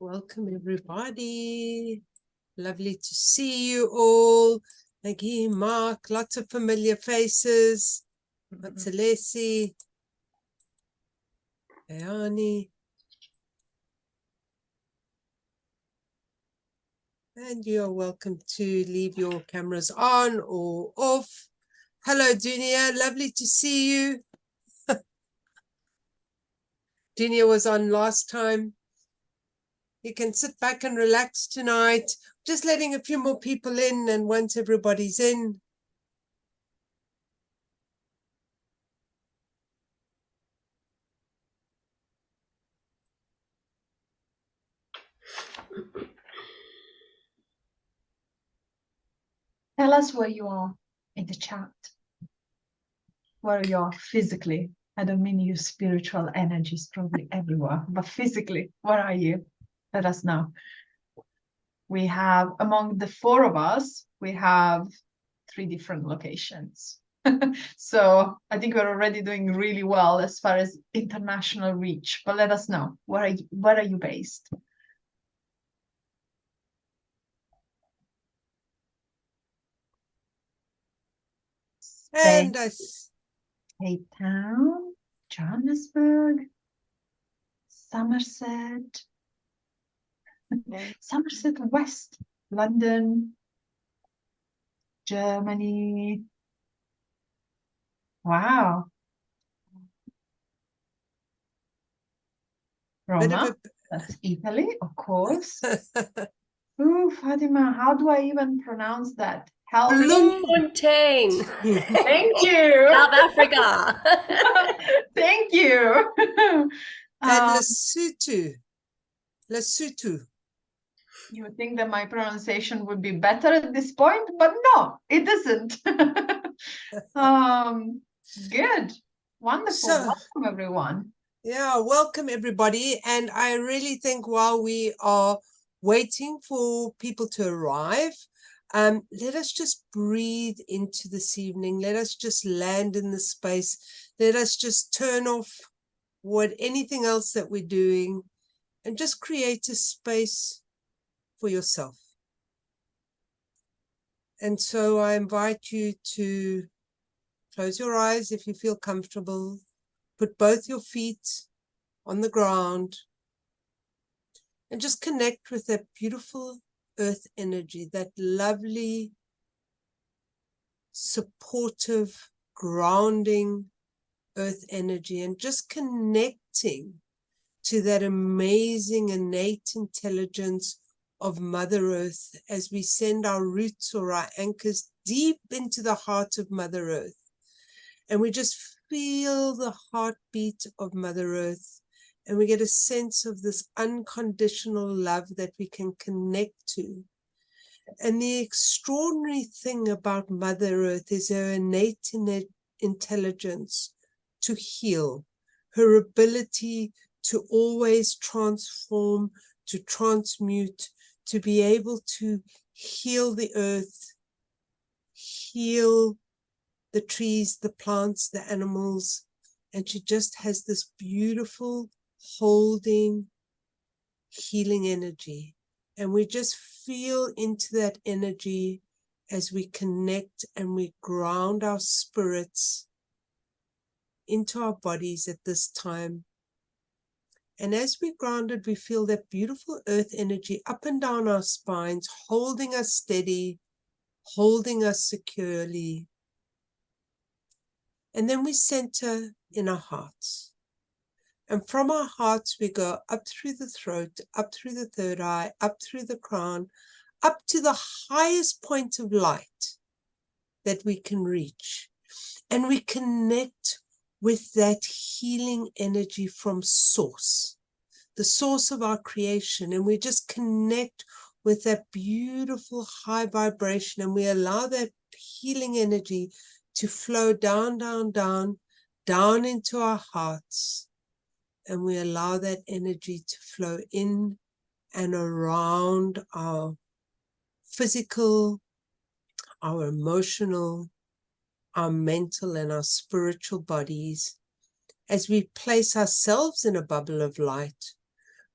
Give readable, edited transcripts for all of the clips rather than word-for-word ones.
Welcome, everybody. Lovely to see you all. Maggie, Mark, lots of familiar faces. Matsalesi, Ayani. And you are welcome to leave your cameras on or off. Hello, Dunia. Lovely to see you. Dunia was on last time. You can sit back and relax tonight. Just letting a few more people in, and once everybody's in, tell us where you are in the chat. Where you are physically. I don't mean your spiritual energy is probably everywhere, but physically, where are you? Let us know. We have, among the four of us, we have 3 different locations. So I think we're already doing really well as far as international reach, but let us know, where are you based? and Cape Town, Johannesburg, Somerset, Somerset West, London, Germany. Wow. Roma, that's Italy, of course. Ooh, Fatima, how do I even pronounce that? Help me. Bloemfontein. Thank you. South Africa. Thank you. And Lesotho. You would think that my pronunciation would be better at this point, but no, it isn't. Good. Wonderful. Welcome, everyone. Yeah, welcome, everybody. And I really think while we are waiting for people to arrive, let us just breathe into this evening. Let us just land in the space. Let us just turn off anything else that we're doing and just create a space for yourself. And so I invite you to close your eyes if you feel comfortable. Put both your feet on the ground and just connect with that beautiful earth energy, that lovely, supportive, grounding earth energy, and just connecting to that amazing innate intelligence of Mother Earth as we send our roots or our anchors deep into the heart of Mother Earth. And we just feel the heartbeat of Mother Earth, and we get a sense of this unconditional love that we can connect to. And the extraordinary thing about Mother Earth is her innate intelligence to heal, her ability to always transform, to transmute, to be able to heal the earth, heal the trees, the plants, the animals. And she just has this beautiful holding, healing energy. And we just feel into that energy as we connect and we ground our spirits into our bodies at this time. And as we grounded, we feel that beautiful earth energy up and down our spines, holding us steady, holding us securely. And then we center in our hearts. And from our hearts, we go up through the throat, up through the third eye, up through the crown, up to the highest point of light that we can reach. And we connect with that healing energy from source, the source of our creation. And we just connect with that beautiful high vibration, and we allow that healing energy to flow down, down, down, down into our hearts. And we allow that energy to flow in and around our physical, our emotional, our mental, and our spiritual bodies as we place ourselves in a bubble of light,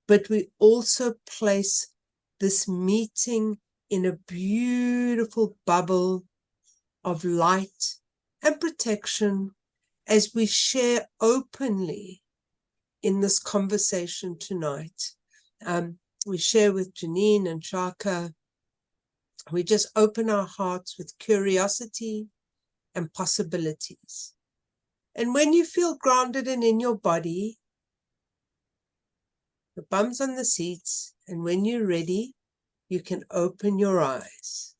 but we also place this meeting in a beautiful bubble of light and protection as we share openly in this conversation tonight. We share with Janine and Shaka. We just open our hearts with curiosity and possibilities. And when you feel grounded and in your body, the bum's on the seats, and when you're ready, you can open your eyes.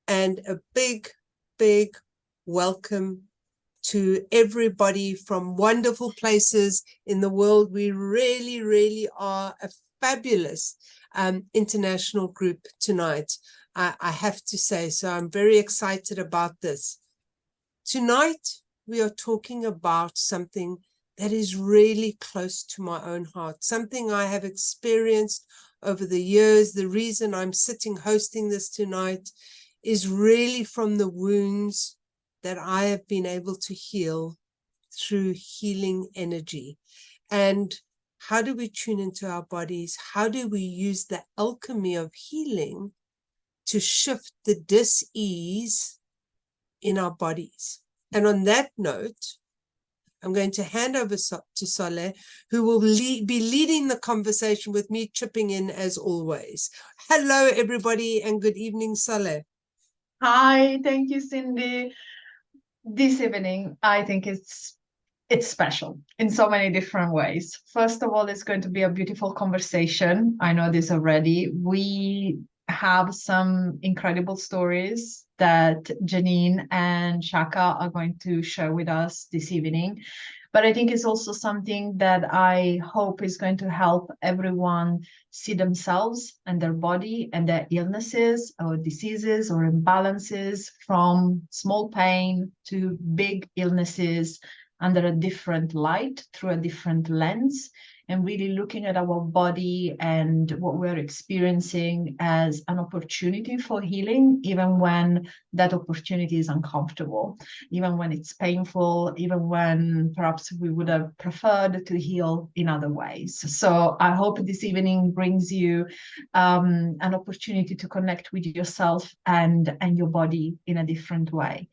And a big, big welcome to everybody from wonderful places in the world. We really, really are a fabulous international group tonight, I have to say. So I'm very excited about this. Tonight, we are talking about something that is really close to my own heart, something I have experienced over the years. The reason I'm sitting hosting this tonight is really from the wounds that I have been able to heal through healing energy. And how do we tune into our bodies? How do we use the alchemy of healing to shift the dis-ease in our bodies? And on that note, I'm going to hand over to Saleh, who will be leading the conversation with me chipping in as always. Hello, everybody, and good evening, Saleh. Hi, thank you, Cindy. This evening, I think it's special in so many different ways. First of all, it's going to be a beautiful conversation. I know this already. We have some incredible stories that Janine and Shaka are going to share with us this evening. But I think it's also something that I hope is going to help everyone see themselves and their body and their illnesses or diseases or imbalances, from small pain to big illnesses, under a different light, through a different lens, and really looking at our body and what we're experiencing as an opportunity for healing, even when that opportunity is uncomfortable, even when it's painful, even when perhaps we would have preferred to heal in other ways. So I hope this evening brings you an opportunity to connect with yourself and your body in a different way.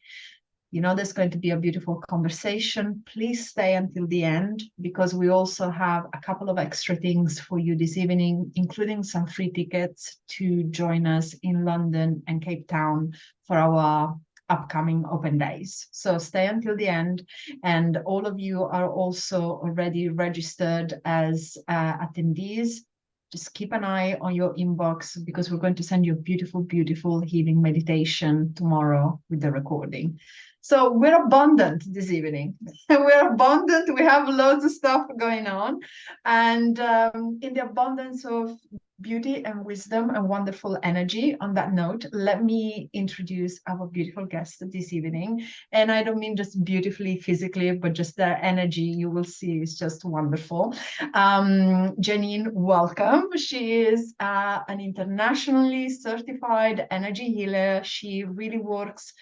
You know, there's going to be a beautiful conversation. Please stay until the end, because we also have a couple of extra things for you this evening, including some free tickets to join us in London and Cape Town for our upcoming open days. So stay until the end. And all of you are also already registered as attendees. Just keep an eye on your inbox, because we're going to send you a beautiful, beautiful healing meditation tomorrow with the recording. So we're abundant this evening. We're abundant. We have loads of stuff going on. And in the abundance of beauty and wisdom and wonderful energy, on that note, let me introduce our beautiful guest this evening. And I don't mean just beautifully physically, but just their energy you will see is just wonderful. Janine, welcome. She is an internationally certified energy healer. She really works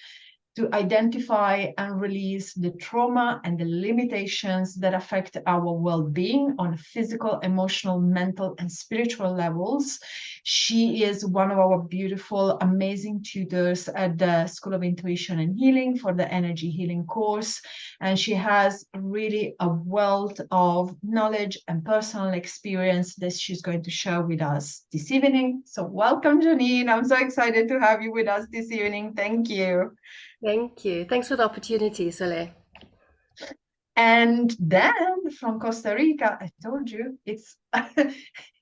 to identify and release the trauma and the limitations that affect our well-being on physical, emotional, mental, and spiritual levels. She is one of our beautiful, amazing tutors at the School of Intuition and Healing for the Energy Healing course. And she has really a wealth of knowledge and personal experience that she's going to share with us this evening. So welcome, Janine. I'm so excited to have you with us this evening. Thank you. Thank you. Thanks for the opportunity, Saleh. And then from Costa Rica, I told you, it's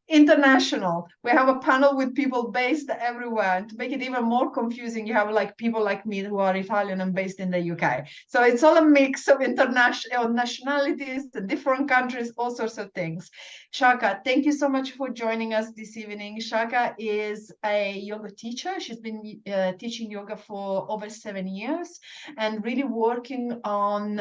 international. We have a panel with people based everywhere. And to make it even more confusing, you have like people like me who are Italian and based in the UK. So it's all a mix of international nationalities, different countries, all sorts of things. Shaka, thank you so much for joining us this evening. Shaka is a yoga teacher. She's been teaching yoga for over 7 years and really working on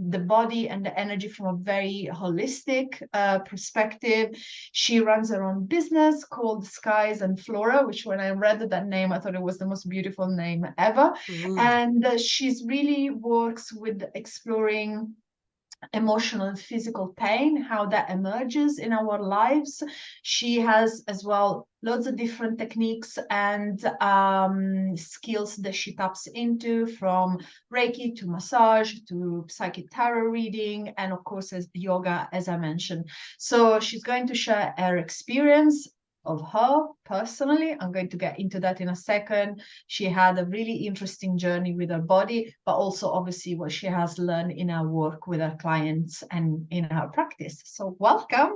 the body and the energy from a very holistic perspective. She runs her own business called Skies and Flora, which when I read that name, I thought it was the most beautiful name ever. And she's really works with exploring emotional and physical pain, how that emerges in our lives. She has as well loads of different techniques and skills that she taps into, from Reiki to massage to psychic tarot reading, and of course as yoga, as I mentioned. So she's going to share her experience of her personally. I'm going to get into that in a second. She had a really interesting journey with her body, but also obviously what she has learned in her work with her clients and in her practice. So welcome.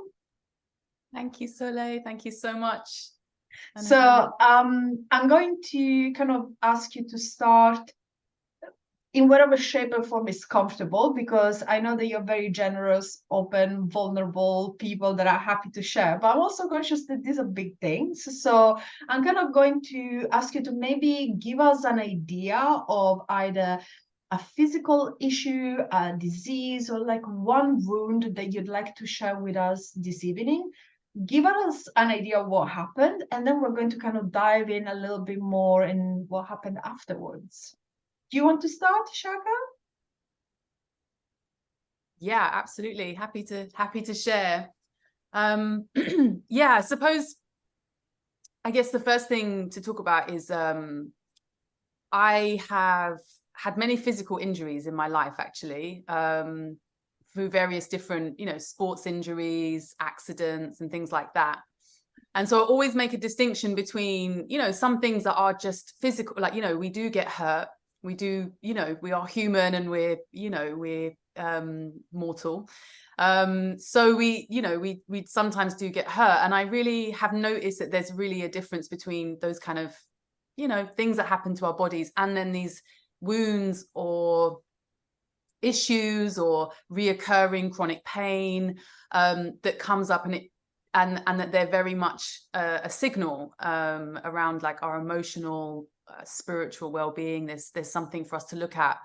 Thank you, Soleil. Thank you so much. So I'm going to kind of ask you to start in whatever shape or form is comfortable, because I know that you're very generous, open, vulnerable people that are happy to share, but I'm also conscious that these are big things. So I'm kind of going to ask you to maybe give us an idea of either a physical issue, a disease, or like one wound that you'd like to share with us this evening. Give us an idea of what happened, and then we're going to kind of dive in a little bit more in what happened afterwards. Do you want to start, Shaka? Yeah, absolutely. Happy to share. Yeah, I suppose, I guess the first thing to talk about is I have had many physical injuries in my life, actually, through various different, sports injuries, accidents, and things like that. And so I always make a distinction between, some things that are just physical, like, we do get hurt. We do, we are human, and we're mortal. So we sometimes do get hurt. And I really have noticed that there's really a difference between those kind of, things that happen to our bodies, and then these wounds or issues or reoccurring chronic pain that comes up, and that they're very much a signal around like our emotional, spiritual well-being. There's something for us to look at.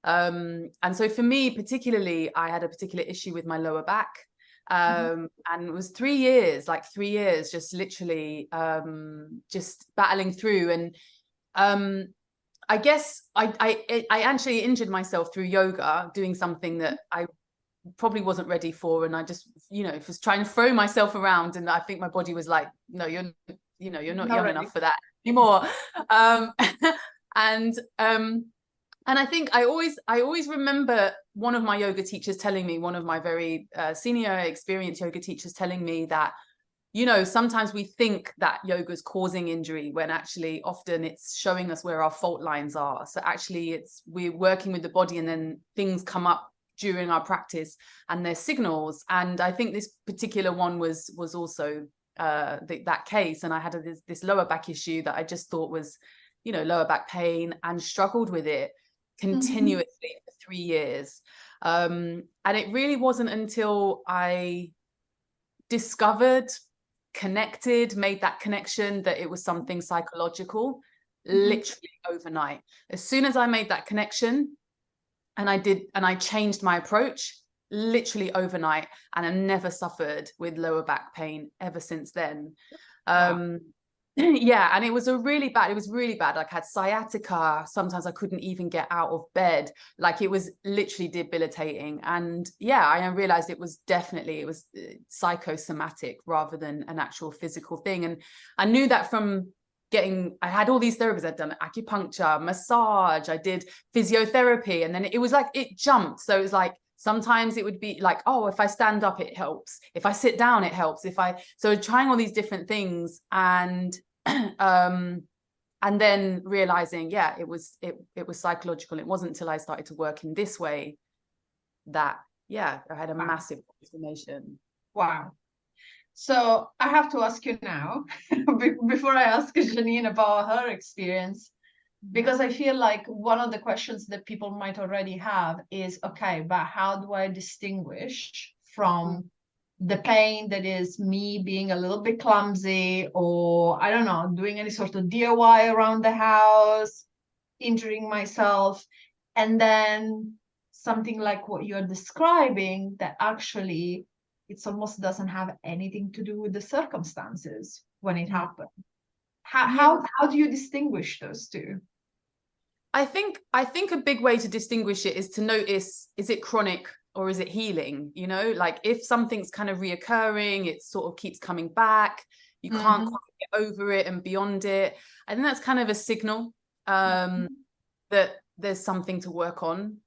And so for me particularly, I had a particular issue with my lower back, and it was 3 years, just literally just battling through. And I guess I actually injured myself through yoga, doing something that I probably wasn't ready for, and I just was trying to throw myself around, and I think my body was like, no, you're not young enough for that anymore. And I think I always remember one of my yoga teachers telling me, one of my very senior experienced yoga teachers telling me that, sometimes we think that yoga is causing injury, when actually often it's showing us where our fault lines are. So actually we're working with the body, and then things come up during our practice and there's signals. And I think this particular one was also that case. And I had this lower back issue that I just thought was, lower back pain, and struggled with it continuously for 3 years. And it really wasn't until I discovered, made that connection, that it was something psychological, literally overnight. As soon as I made that connection, and I changed my approach, literally overnight, and I never suffered with lower back pain ever since then. Wow. Yeah, and it was really bad. Like I had sciatica. Sometimes I couldn't even get out of bed. Like it was literally debilitating. And yeah, I realized it was psychosomatic rather than an actual physical thing. And I knew that from I had all these therapies. I'd done acupuncture, massage, I did physiotherapy, and then it was like it jumped. So it was like sometimes it would be like, oh, if I stand up, it helps. If I sit down, it helps. So trying all these different things, and then realizing, yeah, it was psychological. It wasn't until I started to work in this way that, yeah, I had a massive transformation. Wow. So I have to ask you now, before I ask Janine about her experience, because I feel like one of the questions that people might already have is, okay, but how do I distinguish from the pain that is me being a little bit clumsy, or I don't know, doing any sort of DIY around the house, injuring myself, and then something like what you're describing that actually it almost doesn't have anything to do with the circumstances when it happened. How do you distinguish those two? I think a big way to distinguish it is to notice, is it chronic or is it healing? You know, like if something's kind of reoccurring, it sort of keeps coming back, you can't quite get over it and beyond it. I think that's kind of a signal that there's something to work on.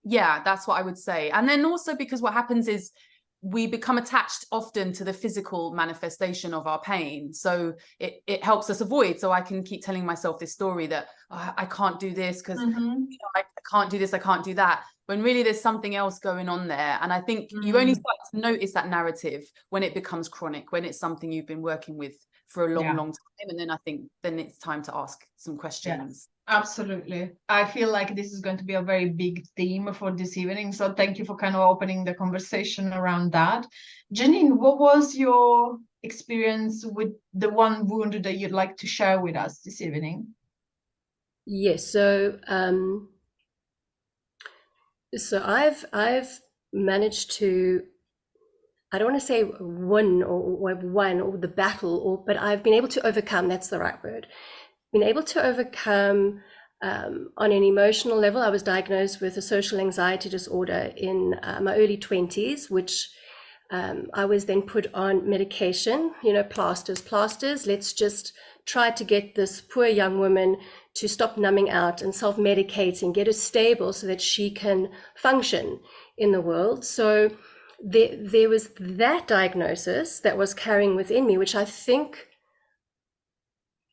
Yeah, that's what I would say. And then also because what happens is we become attached often to the physical manifestation of our pain. So it helps us avoid. So I can keep telling myself this story that I can't do this because I can't do this, I can't do that, when really there's something else going on there. And I think you only start to notice that narrative when it becomes chronic, when it's something you've been working with for a long time. And then I think then it's time to ask some questions. Absolutely. I feel like this is going to be a very big theme for this evening. So thank you for kind of opening the conversation around that. Janine, what was your experience with the one wound that you'd like to share with us this evening? Yes, so I've managed to, I don't want to say won or the battle, but I've been able to overcome, that's the right word, been able to overcome on an emotional level. I was diagnosed with a social anxiety disorder in my early 20s, which I was then put on medication, plasters. Let's just try to get this poor young woman to stop numbing out and self-medicating, get her stable so that she can function in the world. So there was that diagnosis that was carrying within me, which I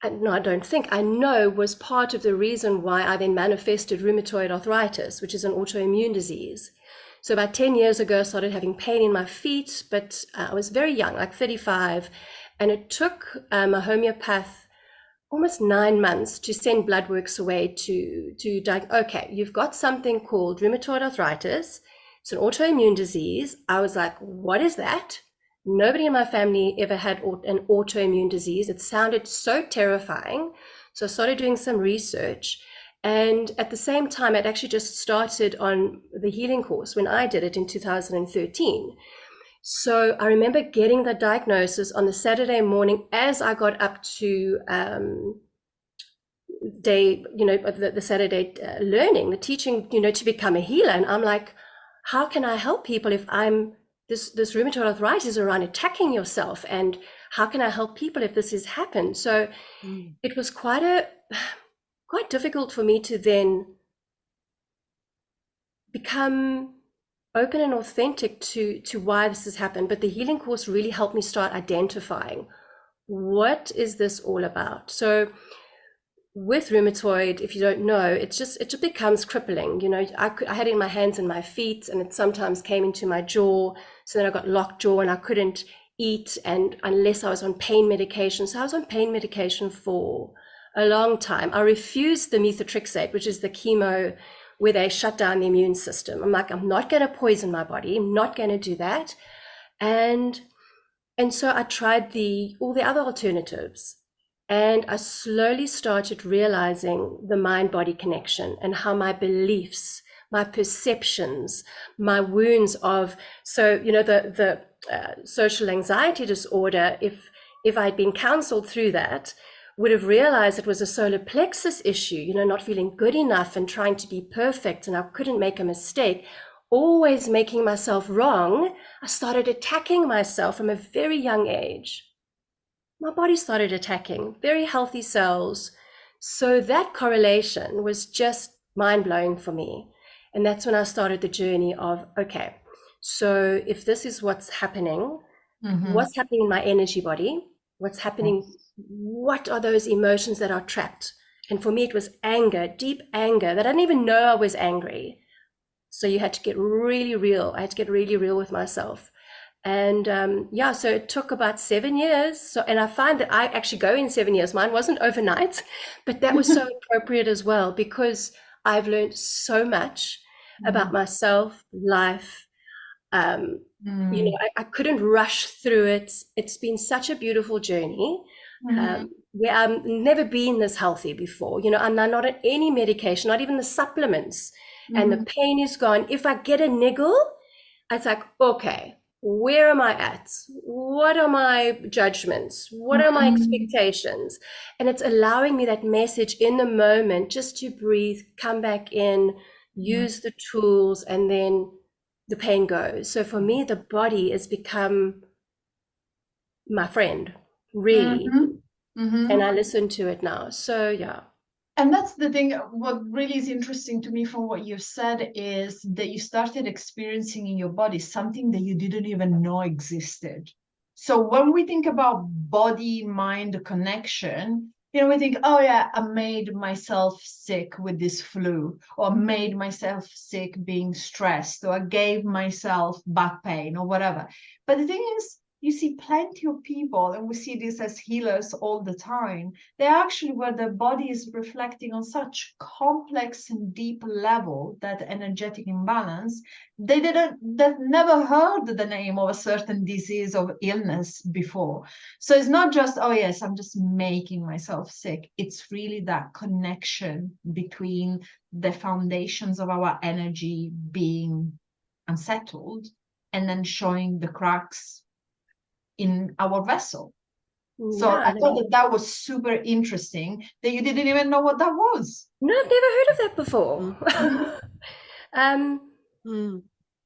know was part of the reason why I then manifested rheumatoid arthritis, which is an autoimmune disease. So about 10 years ago, I started having pain in my feet, but I was very young, like 35, and it took a homeopath almost 9 months to send blood works away to okay, you've got something called rheumatoid arthritis. It's an autoimmune disease. I was like, what is that? Nobody in my family ever had an autoimmune disease. It sounded so terrifying. So I started doing some research. And at the same time, I'd actually just started on the healing course when I did it in 2013. So I remember getting the diagnosis on the Saturday morning as I got up to the Saturday learning, the teaching, to become a healer. And I'm like, how can I help people if I'm this rheumatoid arthritis around attacking yourself? And how can I help people if this has happened? So it was quite difficult for me to then become open and authentic to why this has happened. But the healing course really helped me start identifying, what is this all about? So with rheumatoid, if you don't know, it just becomes crippling. I had it in my hands and my feet, and it sometimes came into my jaw. So then I got locked jaw and I couldn't eat, and unless I was on pain medication. So I was on pain medication for a long time. I refused the methotrexate, which is the chemo where they shut down the immune system. I'm like, I'm not going to poison my body. I'm not going to do that. And so I tried all the other alternatives. And I slowly started realizing the mind-body connection and how my beliefs, my perceptions, my wounds of, the social anxiety disorder, if I'd been counseled through that, would have realized it was a solar plexus issue, not feeling good enough and trying to be perfect, and I couldn't make a mistake, always making myself wrong. I started attacking myself from a very young age. My body started attacking very healthy cells. So that correlation was just mind-blowing for me. And that's when I started the journey of, okay, so if this is what's happening, what's happening in my energy body? What's happening? What are those emotions that are trapped? And for me, it was anger, deep anger, that I didn't even know I was angry. So you had to get really real. I had to get really real with myself. And so it took about 7 years. And I find that I actually go in 7 years. Mine wasn't overnight, but that was so appropriate as well, because I've learned so much about myself, life. I couldn't rush through it. It's been such a beautiful journey. Where I've never been this healthy before. I'm not on any medication, not even the supplements. And the pain is gone. If I get a niggle, it's like, okay, where am I at? What are my judgments? What are my expectations? And it's allowing me that message in the moment just to breathe, come back in, use the tools, and then the pain goes. So for me, the body has become my friend, really. And I listen to it now. So yeah. And that's the thing, what really is interesting to me from what you said is that you started experiencing in your body something that you didn't even know existed. So when we think about body-mind connection, you know, we think, oh yeah, I made myself sick with this flu, or made myself sick being stressed, or I gave myself back pain, or whatever. But the thing is, you see plenty of people, and we see this as healers all the time, they actually where their body is reflecting on such complex and deep level, that energetic imbalance, they've never heard the name of a certain disease or illness before. So it's not just, oh yes, I'm just making myself sick. It's really that connection between the foundations of our energy being unsettled and then showing the cracks in our vessel. So Yeah, I thought that was super interesting that you didn't even know what that was. No, I've never heard of that before.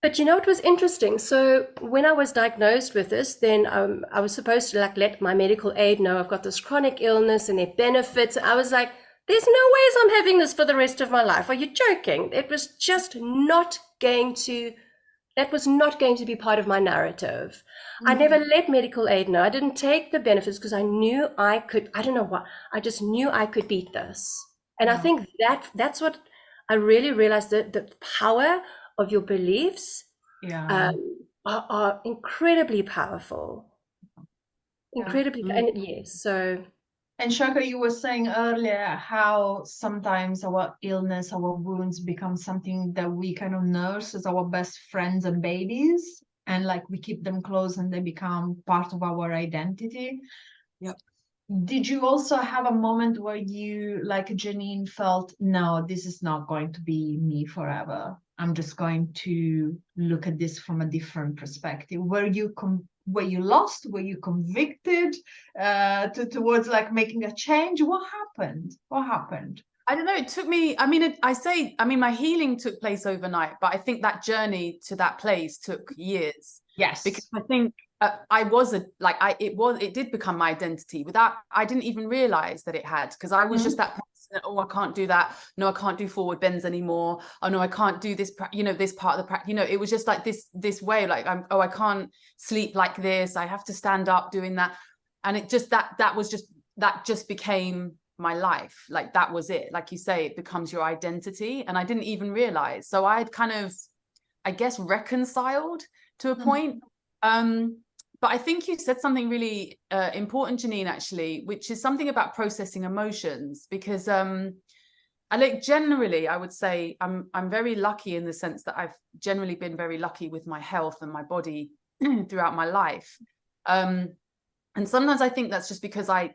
But you know, it was interesting. So when I was diagnosed with this, then I was supposed to like let my medical aid know I've got this chronic illness and their benefits. I was like, there's no ways I'm having this for the rest of my life. Are you joking? It was just not going to, that was not going to be part of my narrative. I never let medical aid know. I didn't take the benefits because I knew I could, I don't know what, I just knew I could beat this. And I think that's what I really realized, that the power of your beliefs are incredibly powerful. Incredibly, and yes, so. And Shaka, you were saying earlier how sometimes our illness, our wounds become something that we kind of nurse as our best friends and babies, and like we keep them close and they become part of our identity. Yep. Did you also have a moment where you, like Janine, felt, no, this is not going to be me forever. I'm just going to look at this from a different perspective. Were you lost? Were you convicted towards like making a change? What happened? I don't know. It took me, my healing took place overnight, but I think that journey to that place took years. Yes. Because I think it did become my identity without, I didn't even realize that it had, because I was just that person that, oh, I can't do that. No, I can't do forward bends anymore. Oh no, I can't do this, this part of the practice, it was just like this way, like, I can't sleep like this. I have to stand up doing that. And it just, that just became my life. Like that was it. Like you say, it becomes your identity. And I didn't even realize. So I had kind of, I guess, reconciled to a point. But I think you said something really important, Janine, actually, which is something about processing emotions, because generally, I would say I'm very lucky in the sense that I've generally been very lucky with my health and my body throughout my life. And sometimes I think that's just because I've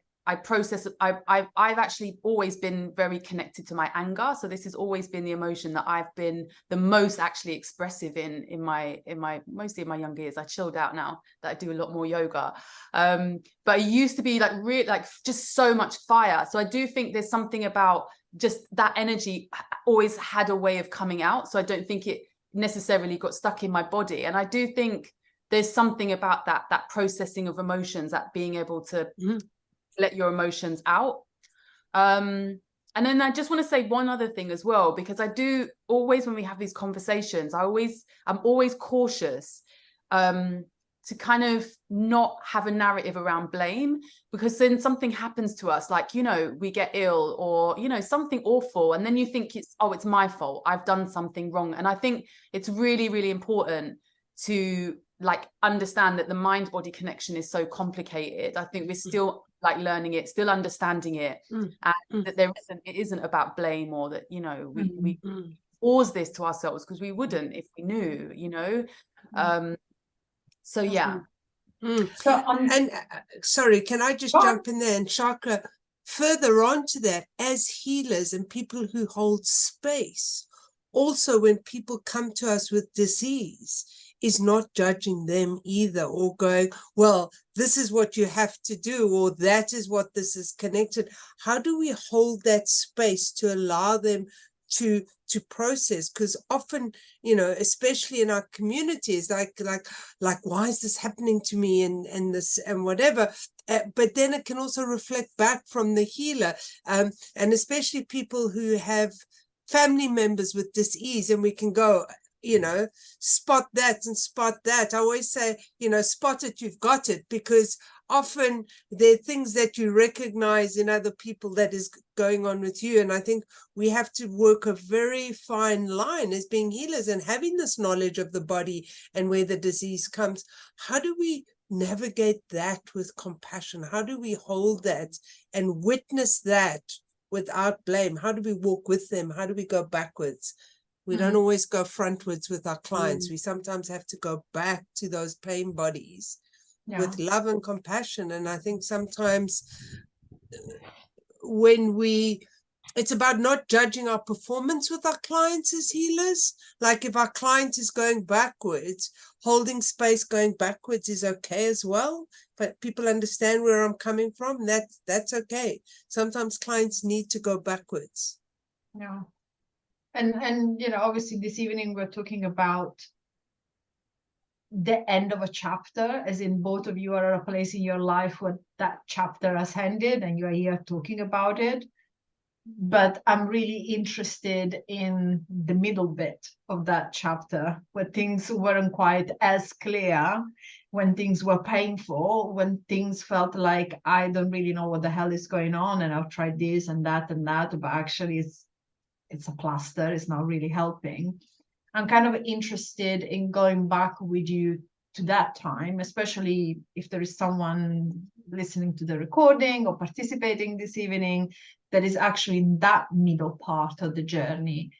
actually always been very connected to my anger. So this has always been the emotion that I've been the most actually expressive in my mostly in my younger years. I chilled out now that I do a lot more yoga. But I used to be like really like just so much fire. So I do think there's something about just that energy always had a way of coming out. So I don't think it necessarily got stuck in my body. And I do think there's something about that processing of emotions, that being able to let your emotions out. And then I just want to say one other thing as well, because I do always, when we have these conversations, I'm always cautious to kind of not have a narrative around blame, because then something happens to us, like, we get ill or, something awful. And then you think it's my fault. I've done something wrong. And I think it's really, really important to like understand that the mind-body connection is so complicated. I think we're still like learning it, still understanding it, and that it isn't about blame, or that we cause this to ourselves, because we wouldn't if we knew. So yeah. And sorry, can I just jump in there? And Chakra, further on to that, as healers and people who hold space, also when people come to us with disease, is not judging them either, or going, well, this is what you have to do, or that is what this is connected. How do we hold that space to allow them to process, because often, you know, especially in our communities, like why is this happening to me, and this and whatever, but then it can also reflect back from the healer, and especially people who have family members with dis-ease, and we can go, you know, spot that and spot that. I always say, you know, spot it, you've got it, because often there are things that you recognize in other people that is going on with you. And I think we have to work a very fine line as being healers and having this knowledge of the body and where the disease comes. How do we navigate that with compassion? How do we hold that and witness that without blame? How do we walk with them? How do we go backwards? We don't always go frontwards with our clients. We sometimes have to go back to those pain bodies with love and compassion. And I think sometimes when it's about not judging our performance with our clients as healers. Like if our client is going backwards, holding space going backwards is okay as well. But people understand where I'm coming from. That's okay. Sometimes clients need to go backwards. Yeah. And you know, obviously this evening we're talking about the end of a chapter, as in both of you are at a place in your life where that chapter has ended and you are here talking about it. But I'm really interested in the middle bit of that chapter, where things weren't quite as clear, when things were painful, when things felt like I don't really know what the hell is going on, and I've tried this and that, but actually it's a plaster, it's not really helping. I'm kind of interested in going back with you to that time, especially if there is someone listening to the recording or participating this evening that is actually in that middle part of the journey.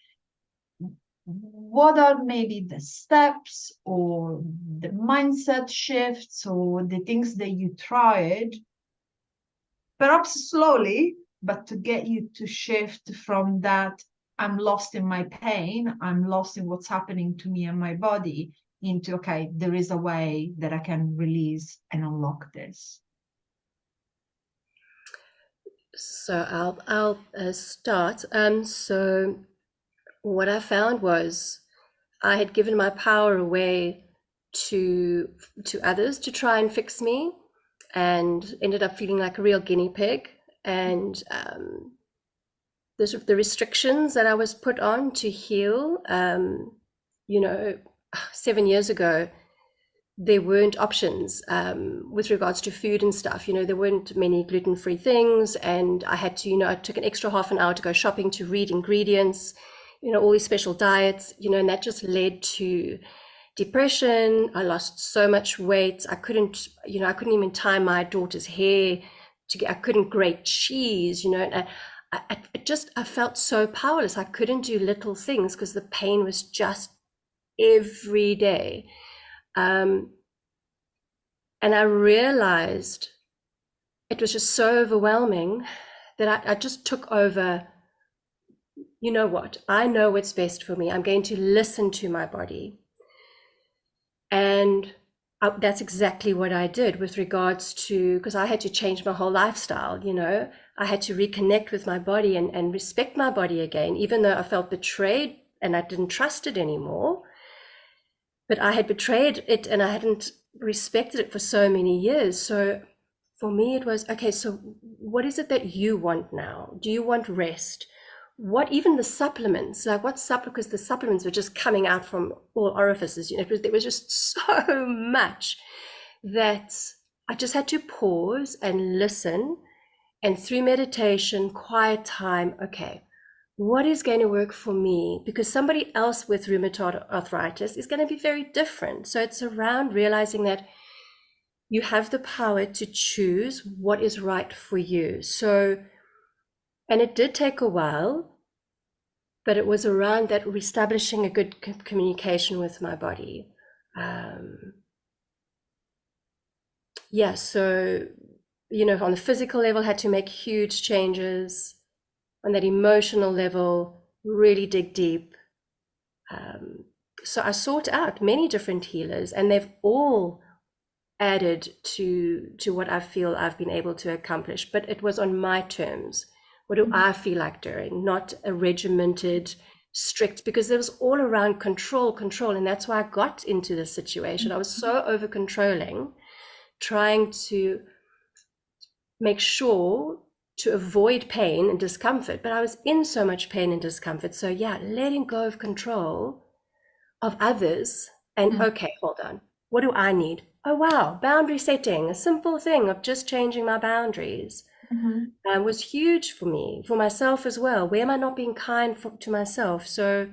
What are maybe the steps or the mindset shifts or the things that you tried, perhaps slowly, but to get you to shift from that I'm lost in my pain, I'm lost in what's happening to me and my body, into, okay, there is a way that I can release and unlock this? So I'll start. So what I found was I had given my power away to others to try and fix me, and ended up feeling like a real guinea pig. And the restrictions that I was put on to heal, you know, 7 years ago, there weren't options with regards to food and stuff. You know, there weren't many gluten-free things, and I had to, you know, I took an extra half an hour to go shopping to read ingredients, you know, all these special diets, you know, and that just led to depression. I lost so much weight. I couldn't even tie my daughter's hair I couldn't grate cheese, you know, and I felt so powerless. I couldn't do little things because the pain was just every day. And I realized it was just so overwhelming that I just took over. You know what? I know what's best for me. I'm going to listen to my body. And that's exactly what I did with regards to, because I had to change my whole lifestyle, you know. I had to reconnect with my body and respect my body again, even though I felt betrayed and I didn't trust it anymore. But I had betrayed it and I hadn't respected it for so many years. So for me, it was, okay, so what is it that you want now? Do you want rest? What, even the supplements, like what because the supplements were just coming out from all orifices, you know, there was just so much that I just had to pause and listen, and through meditation, quiet time, okay, what is going to work for me? Because somebody else with rheumatoid arthritis is going to be very different. So it's around realizing that you have the power to choose what is right for you. So, and it did take a while, but it was around that reestablishing a good communication with my body. So, you know, on the physical level, had to make huge changes. On that emotional level, really dig deep. So I sought out many different healers, and they've all added to what I feel I've been able to accomplish, but it was on my terms. What do I feel like doing? Not a regimented, strict, because it was all around control. And that's why I got into this situation. I was so over controlling, trying to make sure to avoid pain and discomfort, but I was in so much pain and discomfort. So yeah, letting go of control of others and okay, hold on. What do I need? Oh, wow. Boundary setting, a simple thing of just changing my boundaries was huge for me, for myself as well. Where am I not being kind to myself? So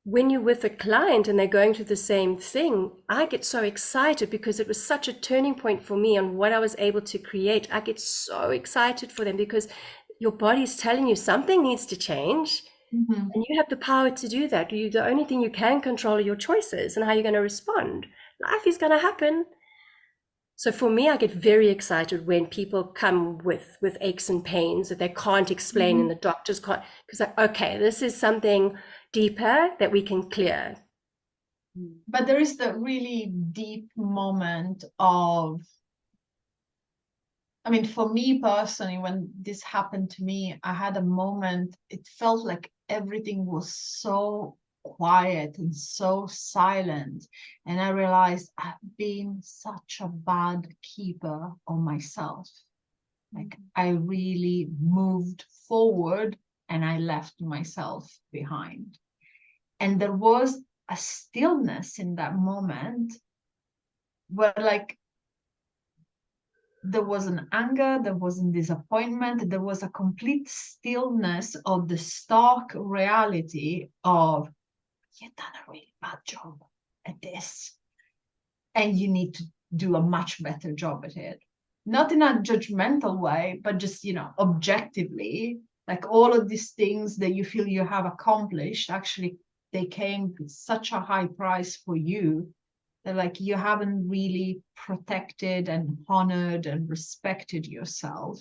when you're with a client and they're going through the same thing, I get so excited because it was such a turning point for me on what I was able to create. I get so excited for them because your body's telling you something needs to change. And you have the power to do that. The only thing you can control are your choices and how you're going to respond. Life is going to happen. So for me, I get very excited when people come with aches and pains that they can't explain and the doctors can't, because like, okay, this is something deeper that we can clear. But there is the really deep moment of, I mean, for me personally, when this happened to me, I had a moment, it felt like everything was so quiet and so silent. And I realized I've been such a bad keeper of myself. Like I really moved forward and I left myself behind. And there was a stillness in that moment where like, there wasn't anger, there wasn't disappointment, there was a complete stillness of the stark reality of, you've done a really bad job at this, and you need to do a much better job at it. Not in a judgmental way, but just, you know, objectively, like all of these things that you feel you have accomplished, actually, they came with such a high price for you. Like you haven't really protected and honored and respected yourself.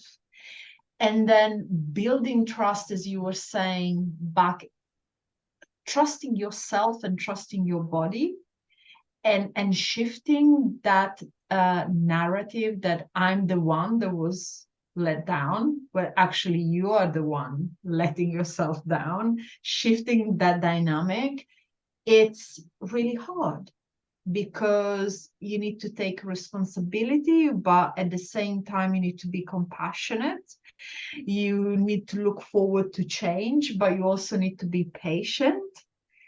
And then building trust, as you were saying, back, trusting yourself and trusting your body, and shifting that narrative that I'm the one that was let down, but actually you are the one letting yourself down, shifting that dynamic. It's really hard, because you need to take responsibility, but at the same time, you need to be compassionate. You need to look forward to change, but you also need to be patient.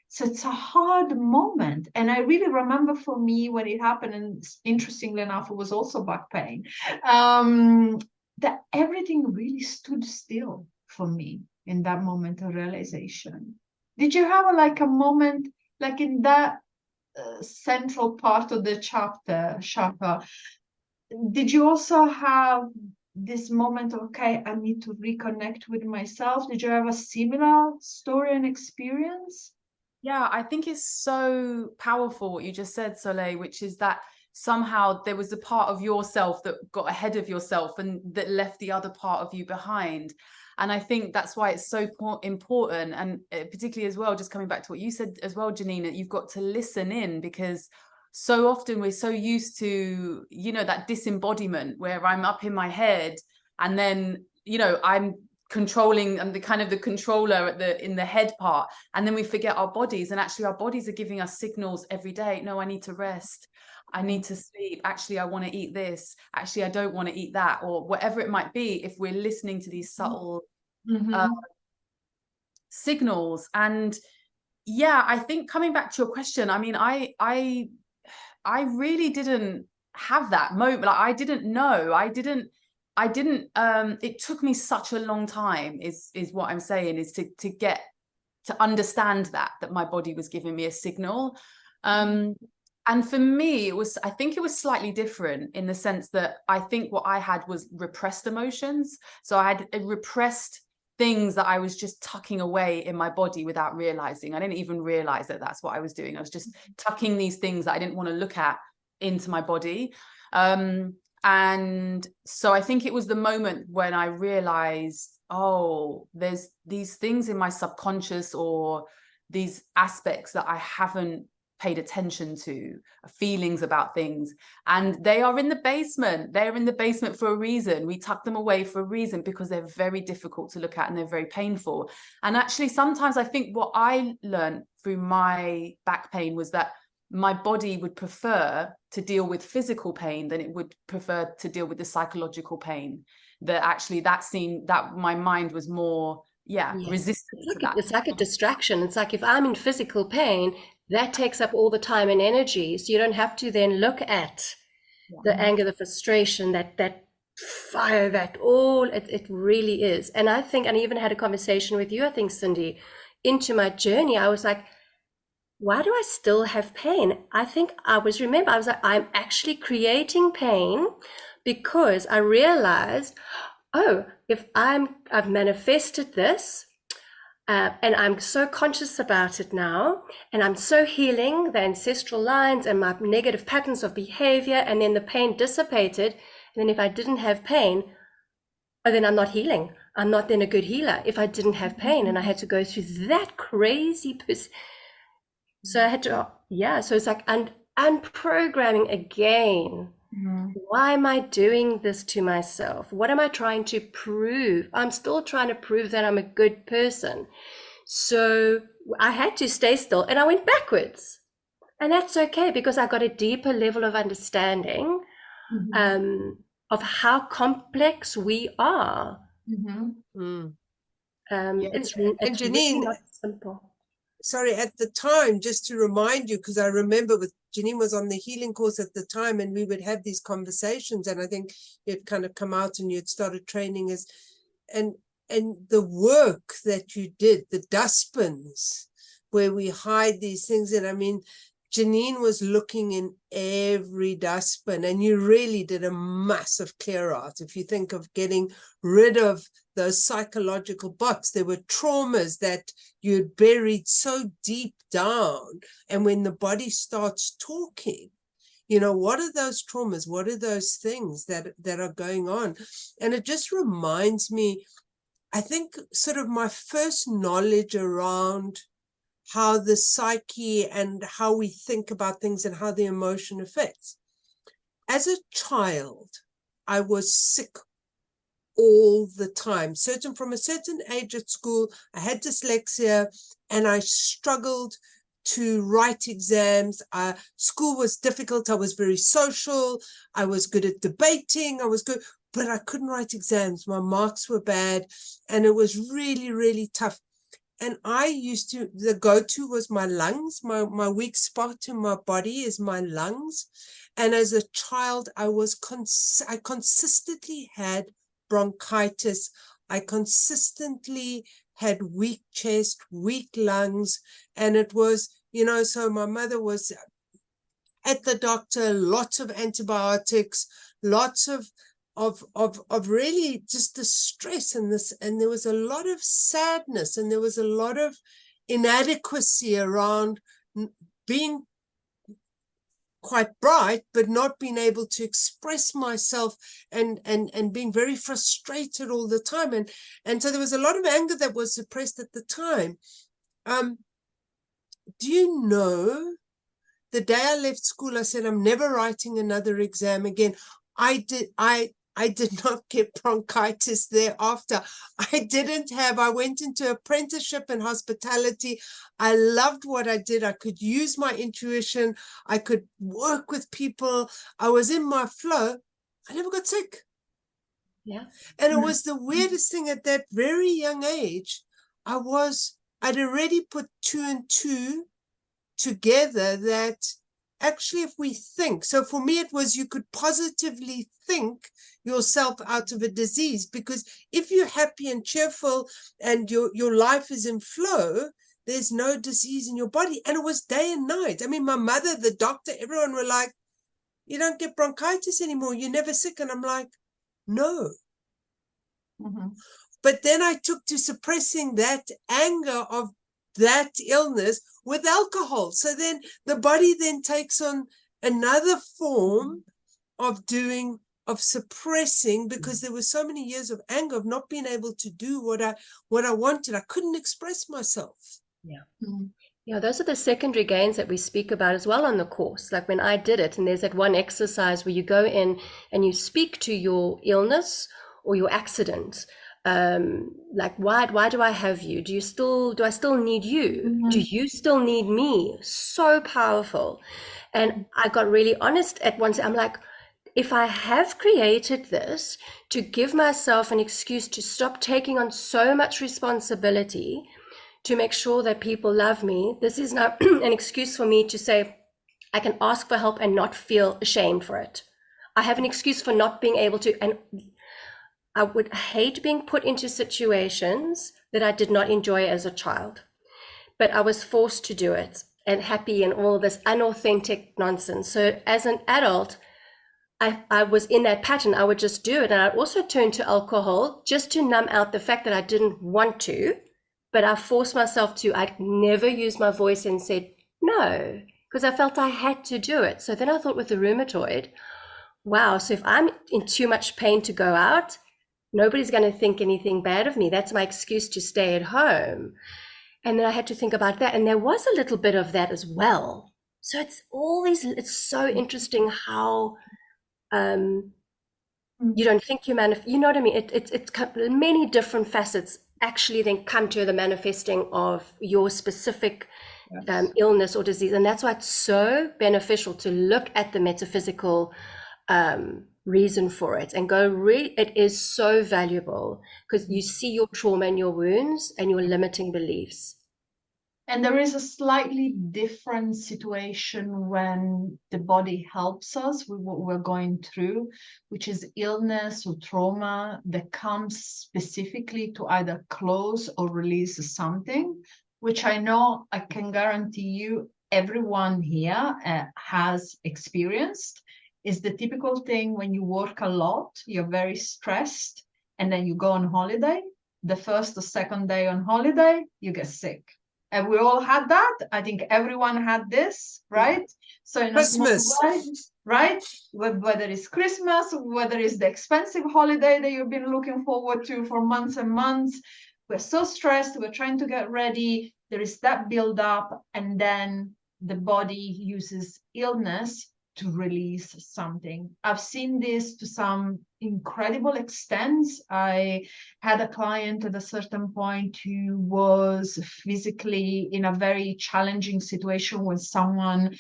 So it's a hard moment. And I really remember for me when it happened, and interestingly enough, it was also back pain, that everything really stood still for me in that moment of realization. Did you have a moment like in that central part of the chapter, Shaka, did you also have this moment of, okay, I need to reconnect with myself? Did you have a similar story and experience? Yeah, I think it's so powerful what you just said, Soleil, which is that somehow there was a part of yourself that got ahead of yourself and that left the other part of you behind. And I think that's why it's so important. And particularly as well, just coming back to what you said as well, Janina, you've got to listen in, because so often we're so used to, you know, that disembodiment where I'm up in my head and then, you know, I'm controlling, and the kind of the controller in the head part, and then we forget our bodies, and actually our bodies are giving us signals every day. No, I need to rest, I need to sleep, actually I want to eat this, actually I don't want to eat that, or whatever it might be, if we're listening to these subtle signals. And yeah, I think coming back to your question, I mean, I really didn't have that moment. Like I didn't know, it took me such a long time, is what I'm saying, is to get to understand that my body was giving me a signal. And for me, I think it was slightly different in the sense that I think what I had was repressed emotions. So I had repressed things that I was just tucking away in my body without realizing. I didn't even realize that that's what I was doing. I was just tucking these things that I didn't want to look at into my body. And so I think it was the moment when I realized, oh, there's these things in my subconscious, or these aspects that I haven't paid attention to, feelings about things, and they are in the basement. They're in the basement for a reason. We tuck them away for a reason, because they're very difficult to look at and they're very painful. And actually, sometimes I think what I learned through my back pain was that my body would prefer to deal with physical pain than it would prefer to deal with the psychological pain. That actually that my mind was more resistant to that. It's like a distraction. It's like if I'm in physical pain, that takes up all the time and energy. So you don't have to then look at the anger, the frustration, that fire, that all it really is. And I think, and I even had a conversation with you, I think, Cindy, into my journey, I was like, why do I still have pain? I think I was like, I'm actually creating pain because I realized, oh, if I've manifested this, and I'm so conscious about it now, and I'm so healing the ancestral lines and my negative patterns of behavior, and then the pain dissipated. And then if I didn't have pain, oh, then I'm not healing. I'm not then a good healer if I didn't have pain. And I had to go through that crazy so I had to, so it's like unprogramming again. Why am I doing this to myself? What am I trying to prove? I'm still trying to prove that I'm a good person. So I had to stay still and I went backwards. And that's okay, because I got a deeper level of understanding of how complex we are. It's Janine, really not simple. Sorry, at the time, just to remind you, because I remember with Janine was on the healing course at the time, and we would have these conversations, and I think you'd kind of come out and you'd started training as, and the work that you did, the dustbins where we hide these things. And I mean, Janine was looking in every dustbin, and you really did a massive clear out. If you think of getting rid of those psychological box, there were traumas that you'd buried so deep down. And when the body starts talking, you know, what are those traumas? What are those things that are going on? And it just reminds me, I think, sort of my first knowledge around how the psyche and how we think about things and how the emotion affects. As a child, I was sick all the time. From a certain age at school, I had dyslexia and I struggled to write exams. School was difficult. I was very social. I was good at debating. I was good, but I couldn't write exams. My marks were bad and it was really, really tough. And I used to, the go-to was my lungs. My weak spot in my body is my lungs. And as a child, I consistently had bronchitis. I consistently had weak chest, weak lungs. And it was, you know, so my mother was at the doctor, lots of antibiotics, lots of really just the stress and this, and there was a lot of sadness and there was a lot of inadequacy around being quite bright, but not being able to express myself and being very frustrated all the time. And so there was a lot of anger that was suppressed at the time. Do you know, the day I left school, I said, I'm never writing another exam again. I did not get bronchitis thereafter. I went into apprenticeship in hospitality. I loved what I did. I could use my intuition. I could work with people. I was in my flow. I never got sick. Yeah. And it was the weirdest thing at that very young age. I'd already put 2 and 2 together that actually, if we think, so for me, it was you could positively think yourself out of a disease, because if you're happy and cheerful and your life is in flow, there's no disease in your body. And it was day and night. I mean, my mother, the doctor, everyone were like, you don't get bronchitis anymore. You're never sick. And I'm like, no. But then I took to suppressing that anger of that illness with alcohol. So then the body then takes on another form of suppressing, because there were so many years of anger of not being able to do what I wanted. I couldn't express myself. Yeah. Yeah, those are the secondary gains that we speak about as well on the course. Like when I did it, and there's that one exercise where you go in and you speak to your illness or your accident. Like, why do I have you? Do I still need you? Do you still need me? So powerful. And I got really honest at once. I'm like, if I have created this to give myself an excuse to stop taking on so much responsibility, to make sure that people love me, this is now an excuse for me to say, I can ask for help and not feel ashamed for it. I have an excuse for not being able to, and I would hate being put into situations that I did not enjoy as a child, but I was forced to do it, and happy and all this unauthentic nonsense. So as an adult, I was in that pattern. I would just do it. And I'd also turn to alcohol just to numb out the fact that I didn't want to, but I forced myself to. I'd never used my voice and said no, because I felt I had to do it. So then I thought with the rheumatoid, wow, so if I'm in too much pain to go out, nobody's going to think anything bad of me. That's my excuse to stay at home. And then I had to think about that. And there was a little bit of that as well. So it's so interesting how you don't think you know what I mean? It's many different facets actually then come to the manifesting of your specific illness or disease. And that's why it's so beneficial to look at the metaphysical reason for it and go, it is so valuable because you see your trauma and your wounds and your limiting beliefs. And there is a slightly different situation when the body helps us with what we're going through, which is illness or trauma that comes specifically to either close or release something, which I know I can guarantee you everyone here has experienced. Is the typical thing when you work a lot, you're very stressed, and then you go on holiday. The first or second day on holiday, you get sick. And we all had that. I think everyone had this, right? So in Christmas, right? Whether it's Christmas, whether it's the expensive holiday that you've been looking forward to for months and months, we're so stressed. We're trying to get ready. There is that build up, and then the body uses illness to release something. I've seen this to some incredible extents. I had a client at a certain point who was physically in a very challenging situation when someone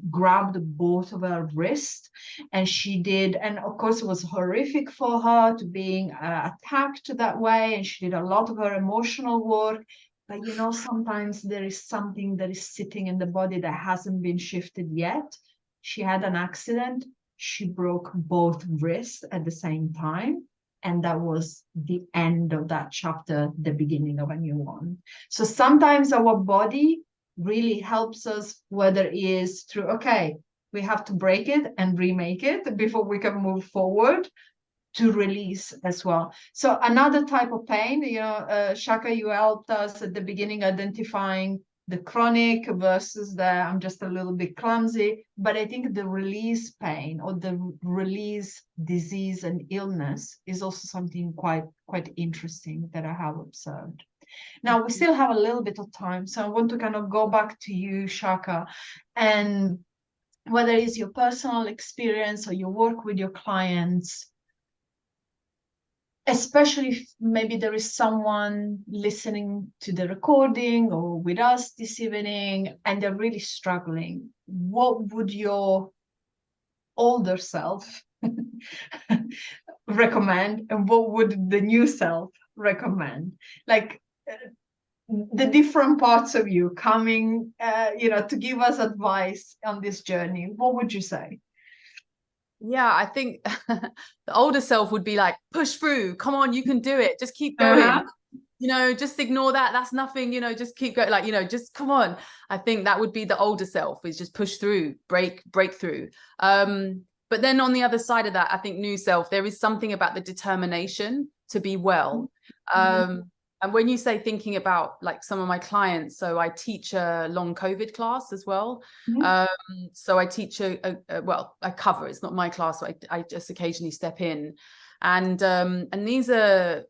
grabbed both of her wrists, and she did, and of course it was horrific for her to being attacked that way, and she did a lot of her emotional work. But you know, sometimes there is something that is sitting in the body that hasn't been shifted yet. She had an accident. She broke both wrists at the same time. And that was the end of that chapter, the beginning of a new one. So sometimes our body really helps us, whether it is through, okay, we have to break it and remake it before we can move forward, to release as well. So another type of pain, you know, Shaka, you helped us at the beginning identifying the chronic versus the I'm just a little bit clumsy, but I think the release pain or the release disease and illness is also something quite interesting that I have observed. Now we still have a little bit of time, so I want to kind of go back to you, Shaka, and whether it's your personal experience or your work with your clients, especially if maybe there is someone listening to the recording or with us this evening and they're really struggling, what would your older self recommend, and what would the new self recommend? Like the different parts of you coming, you know, to give us advice on this journey, what would you say? Yeah, I think the older self would be like, push through, come on, you can do it, just keep going. You know, just ignore that, that's nothing, you know, just keep going, like, you know, just come on. I think that would be the older self, is just push through, break through. But then on the other side of that, I think new self, there is something about the determination to be well. And when you say thinking about like some of my clients, so I teach a long COVID class as well. So I teach well, I cover, it's not my class, so I just occasionally step in. And these are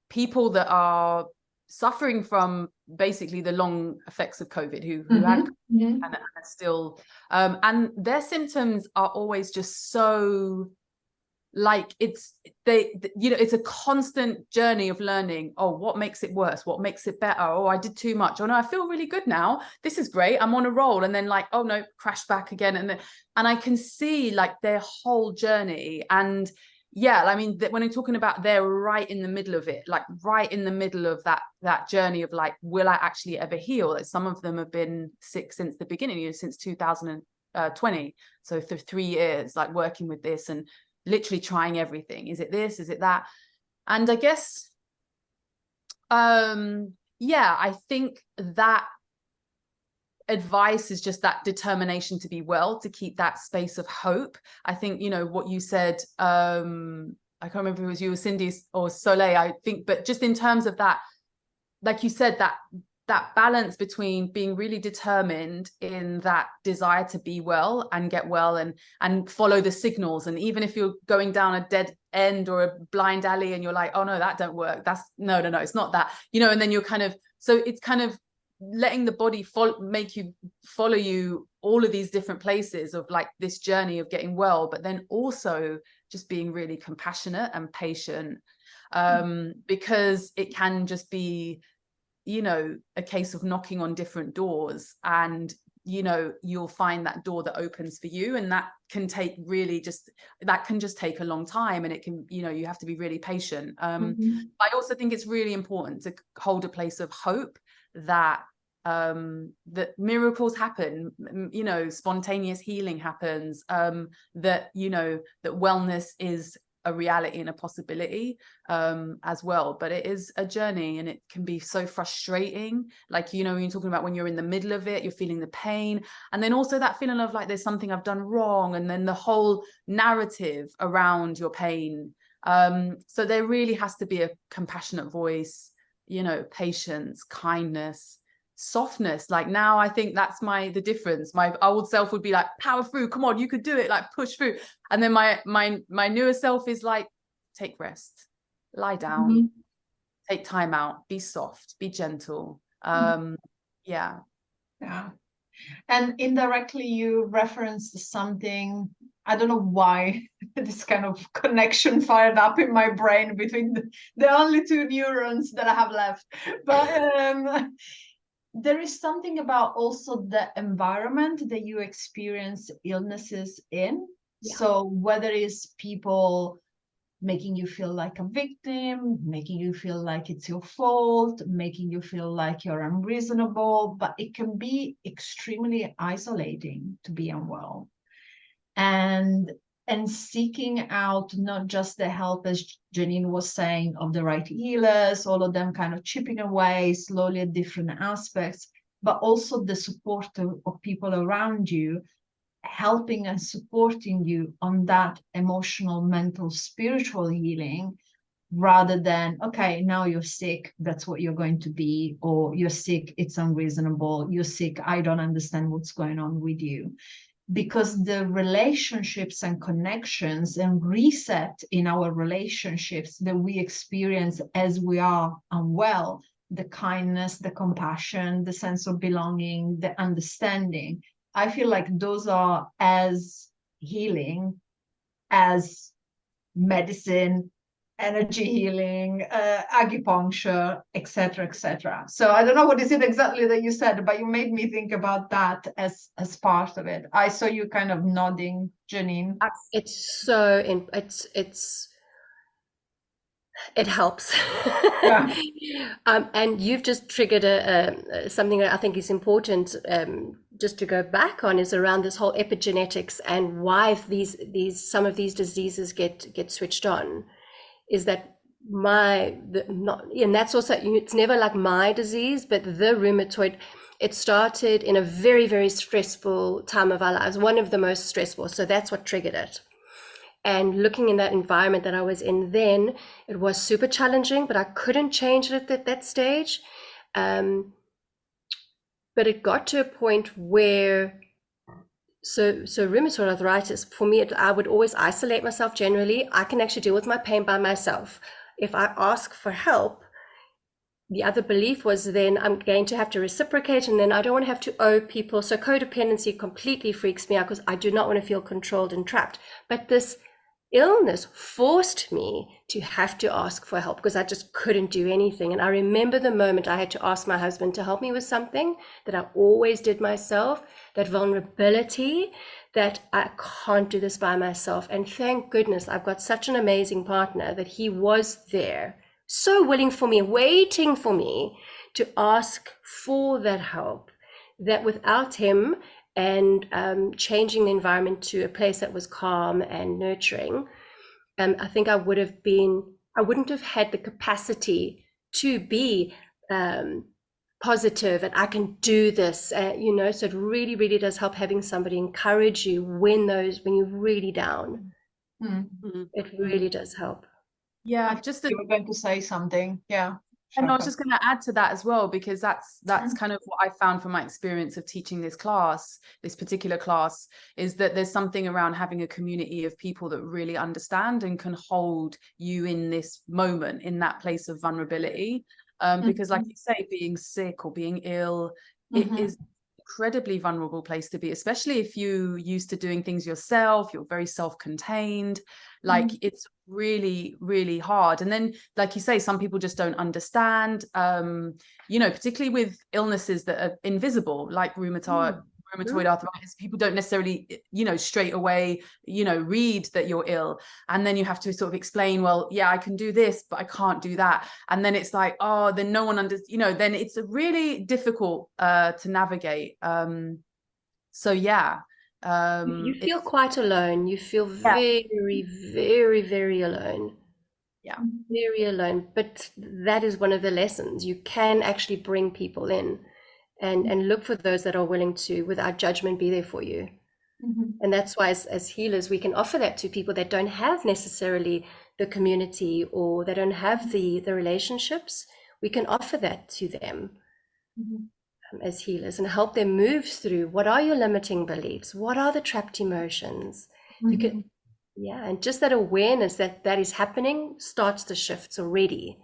people that are suffering from basically the long effects of COVID, who had and are still, and their symptoms are always just so, like, it's a constant journey of learning. Oh, what makes it worse? What makes it better? Oh, I did too much. Oh no, I feel really good now. This is great. I'm on a roll. And then like, oh no, crash back again. And I can see like their whole journey. And yeah, I mean, when I'm talking about, they're right in the middle of it, like right in the middle of that journey of like, will I actually ever heal? Like, some of them have been sick since the beginning, since 2020. So for 3 years, like working with this and literally trying everything. Is it this? Is it that? And I guess, I think that advice is just that determination to be well, to keep that space of hope. I think, what you said, I can't remember if it was you or Cindy or Soleil, I think, but just in terms of that, like you said, that balance between being really determined in that desire to be well and get well and follow the signals. And even if you're going down a dead end or a blind alley and you're like, oh no, that don't work. That's no, it's not that, and then you're kind of, so it's kind of letting the body make you follow you all of these different places of like this journey of getting well, but then also just being really compassionate and patient, because it can just be, a case of knocking on different doors, and you'll find that door that opens for you, and that can just take a long time, and it can, you have to be really patient. I also think it's really important to hold a place of hope that that miracles happen, spontaneous healing happens, that wellness is a reality and a possibility, as well. But it is a journey, and it can be so frustrating, like, when you're talking about when you're in the middle of it, you're feeling the pain, and then also that feeling of like there's something I've done wrong, and then the whole narrative around your pain. So there really has to be a compassionate voice, patience, kindness, softness. Like now I think that's the difference. My old self would be like, power through, come on, you could do it, like push through. And then my newer self is like, take rest, lie down, take time out, be soft, be gentle. Yeah. And indirectly you referenced something, I don't know why this kind of connection fired up in my brain between the only 2 neurons that I have left, but there is something about also the environment that you experience illnesses in. So whether it's people making you feel like a victim, making you feel like it's your fault, making you feel like you're unreasonable, but it can be extremely isolating to be unwell. And seeking out not just the help, as Janine was saying, of the right healers, all of them kind of chipping away slowly at different aspects, but also the support of people around you, helping and supporting you on that emotional, mental, spiritual healing, rather than, okay, now you're sick, that's what you're going to be, or you're sick, it's unreasonable, you're sick, I don't understand what's going on with you. Because the relationships and connections and reset in our relationships that we experience as we are unwell, the kindness, the compassion, the sense of belonging, the understanding, I feel like those are as healing as medicine, energy healing, acupuncture, etc., etc. So I don't know what is it exactly that you said, but you made me think about that as part of it. I saw you kind of nodding, Janine. It's so it helps. Yeah. And you've just triggered something that I think is important, just to go back on, is around this whole epigenetics and why some of these diseases get switched on. Is that and that's also, it's never like my disease, but the rheumatoid, it started in a very, very stressful time of our lives, one of the most stressful. So that's what triggered it. And looking in that environment that I was in then, it was super challenging, but I couldn't change it at that stage. But it got to a point where, so rheumatoid arthritis, for me, I would always isolate myself generally. I can actually deal with my pain by myself. If I ask for help, the other belief was then I'm going to have to reciprocate, and then I don't want to have to owe people. So codependency completely freaks me out because I do not want to feel controlled and trapped. But this illness forced me to have to ask for help because I just couldn't do anything. And I remember the moment I had to ask my husband to help me with something that I always did myself, that vulnerability, that I can't do this by myself. And thank goodness I've got such an amazing partner that he was there, so willing for me, waiting for me to ask for that help, that without him and changing the environment to a place that was calm and nurturing, I think I wouldn't have had the capacity to be positive and I can do this, you know. So it really, really does help having somebody encourage you when you're really down. It really does help. Yeah, you were going to say something. Yeah. And I was just going to add to that as well, because that's kind of what I found from my experience of teaching this particular class, is that there's something around having a community of people that really understand and can hold you in this moment, in that place of vulnerability. Because like you say, being sick or being ill, it is incredibly vulnerable place to be, especially if you used to doing things yourself, you're very self-contained, like it's really, really hard. And then, like you say, some people just don't understand, you know, particularly with illnesses that are invisible, like rheumatoid arthritis. People don't necessarily, you know, straight away, you know, read that you're ill, and then you have to sort of explain, well, yeah, I can do this, but I can't do that. And then it's like, oh, then no one you know, then it's a really difficult to navigate. So yeah, you feel quite alone. You feel very, very, very alone. Yeah, very alone. But that is one of the lessons. You can actually bring people in and look for those that are willing to, without judgment, be there for you. And that's why as healers, we can offer that to people that don't have necessarily the community, or they don't have the relationships. We can offer that to them as healers and help them move through, what are your limiting beliefs? What are the trapped emotions? You can, and just that awareness that that is happening starts the shifts already.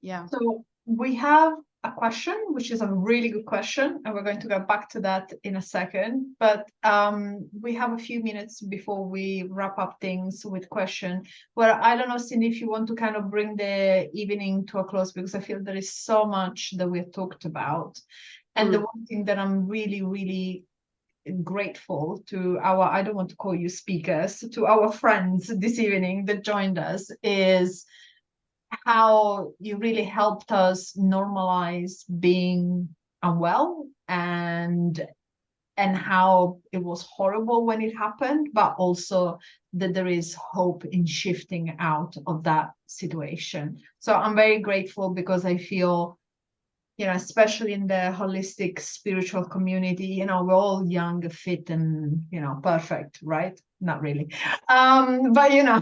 Yeah. So we have a question, which is a really good question, and we're going to go back to that in a second. But we have a few minutes before we wrap up things with question. Well, I don't know, Cindy, if you want to kind of bring the evening to a close, because I feel there is so much that we've talked about. And the one thing that I'm really, really grateful to I don't want to call you speakers, to our friends this evening that joined us, is how you really helped us normalize being unwell, and how it was horrible when it happened, but also that there is hope in shifting out of that situation. So I'm very grateful, because I feel, you know, especially in the holistic spiritual community, you know, we're all young, fit, and, you know, perfect, right? Not really. But, you know,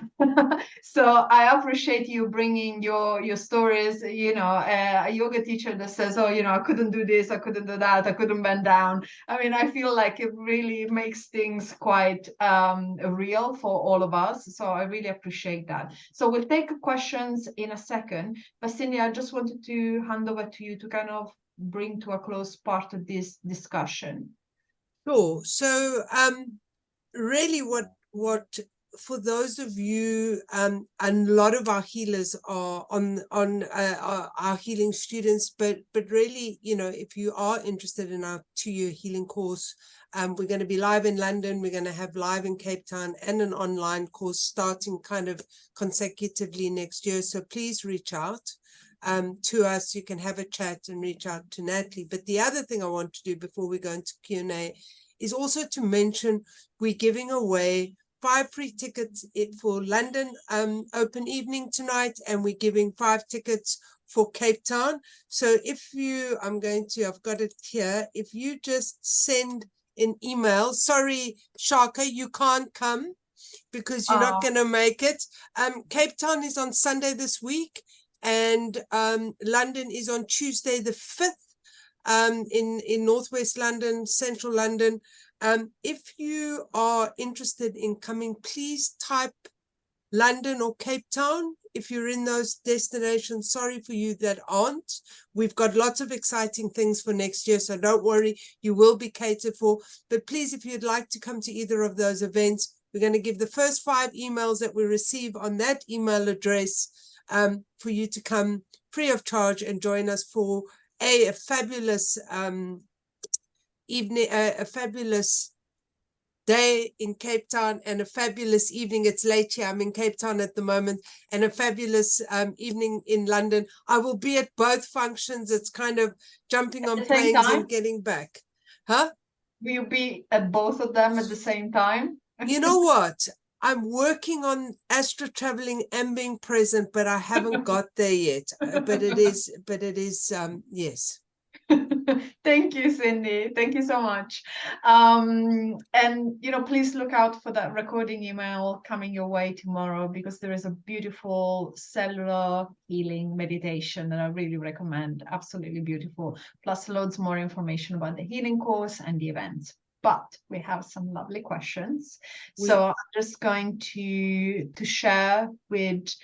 so I appreciate you bringing your stories, you know, a yoga teacher that says, oh, you know, I couldn't do this, I couldn't do that, I couldn't bend down. I mean, I feel like it really makes things quite real for all of us. So I really appreciate that. So we'll take questions in a second. But Cindy, I just wanted to hand over to you to kind of bring to a close part of this discussion. Sure. So really what for those of you, and a lot of our healers are on our healing students, but really, you know, if you are interested in our 2-year healing course, we're going to be live in London, we're going to have live in Cape Town, and an online course starting kind of consecutively next year. So please reach out to us. You can have a chat and reach out to Natalie. But the other thing I want to do before we go into Q&A is also to mention we're giving away 5 free tickets for London open evening tonight, and we're giving 5 tickets for Cape Town. So if you, I've got it here, if you just send an email, sorry, Shaka, you can't come because you're not going to make it. Cape Town is on Sunday this week, and London is on Tuesday the 5th. In Northwest London, Central London. If you are interested in coming, please type London or Cape Town. If you're in those destinations, sorry for you that aren't. We've got lots of exciting things for next year, so don't worry, you will be catered for. But please, if you'd like to come to either of those events, we're going to give the first 5 emails that we receive on that email address for you to come free of charge and join us for a fabulous evening, a fabulous day in Cape Town and a fabulous evening. It's late here. I'm in Cape Town at the moment, and a fabulous evening in London. I will be at both functions. It's kind of jumping on planes and getting back. Huh? Will you be at both of them at the same time? You know what? I'm working on astro traveling and being present, but I haven't got there yet. But it is, yes. Thank you, Cindy. Thank you so much. And, you know, please look out for that recording email coming your way tomorrow, because there is a beautiful cellular healing meditation that I really recommend. Absolutely beautiful. Plus loads more information about the healing course and the events. But we have some lovely questions. So I'm just going to share with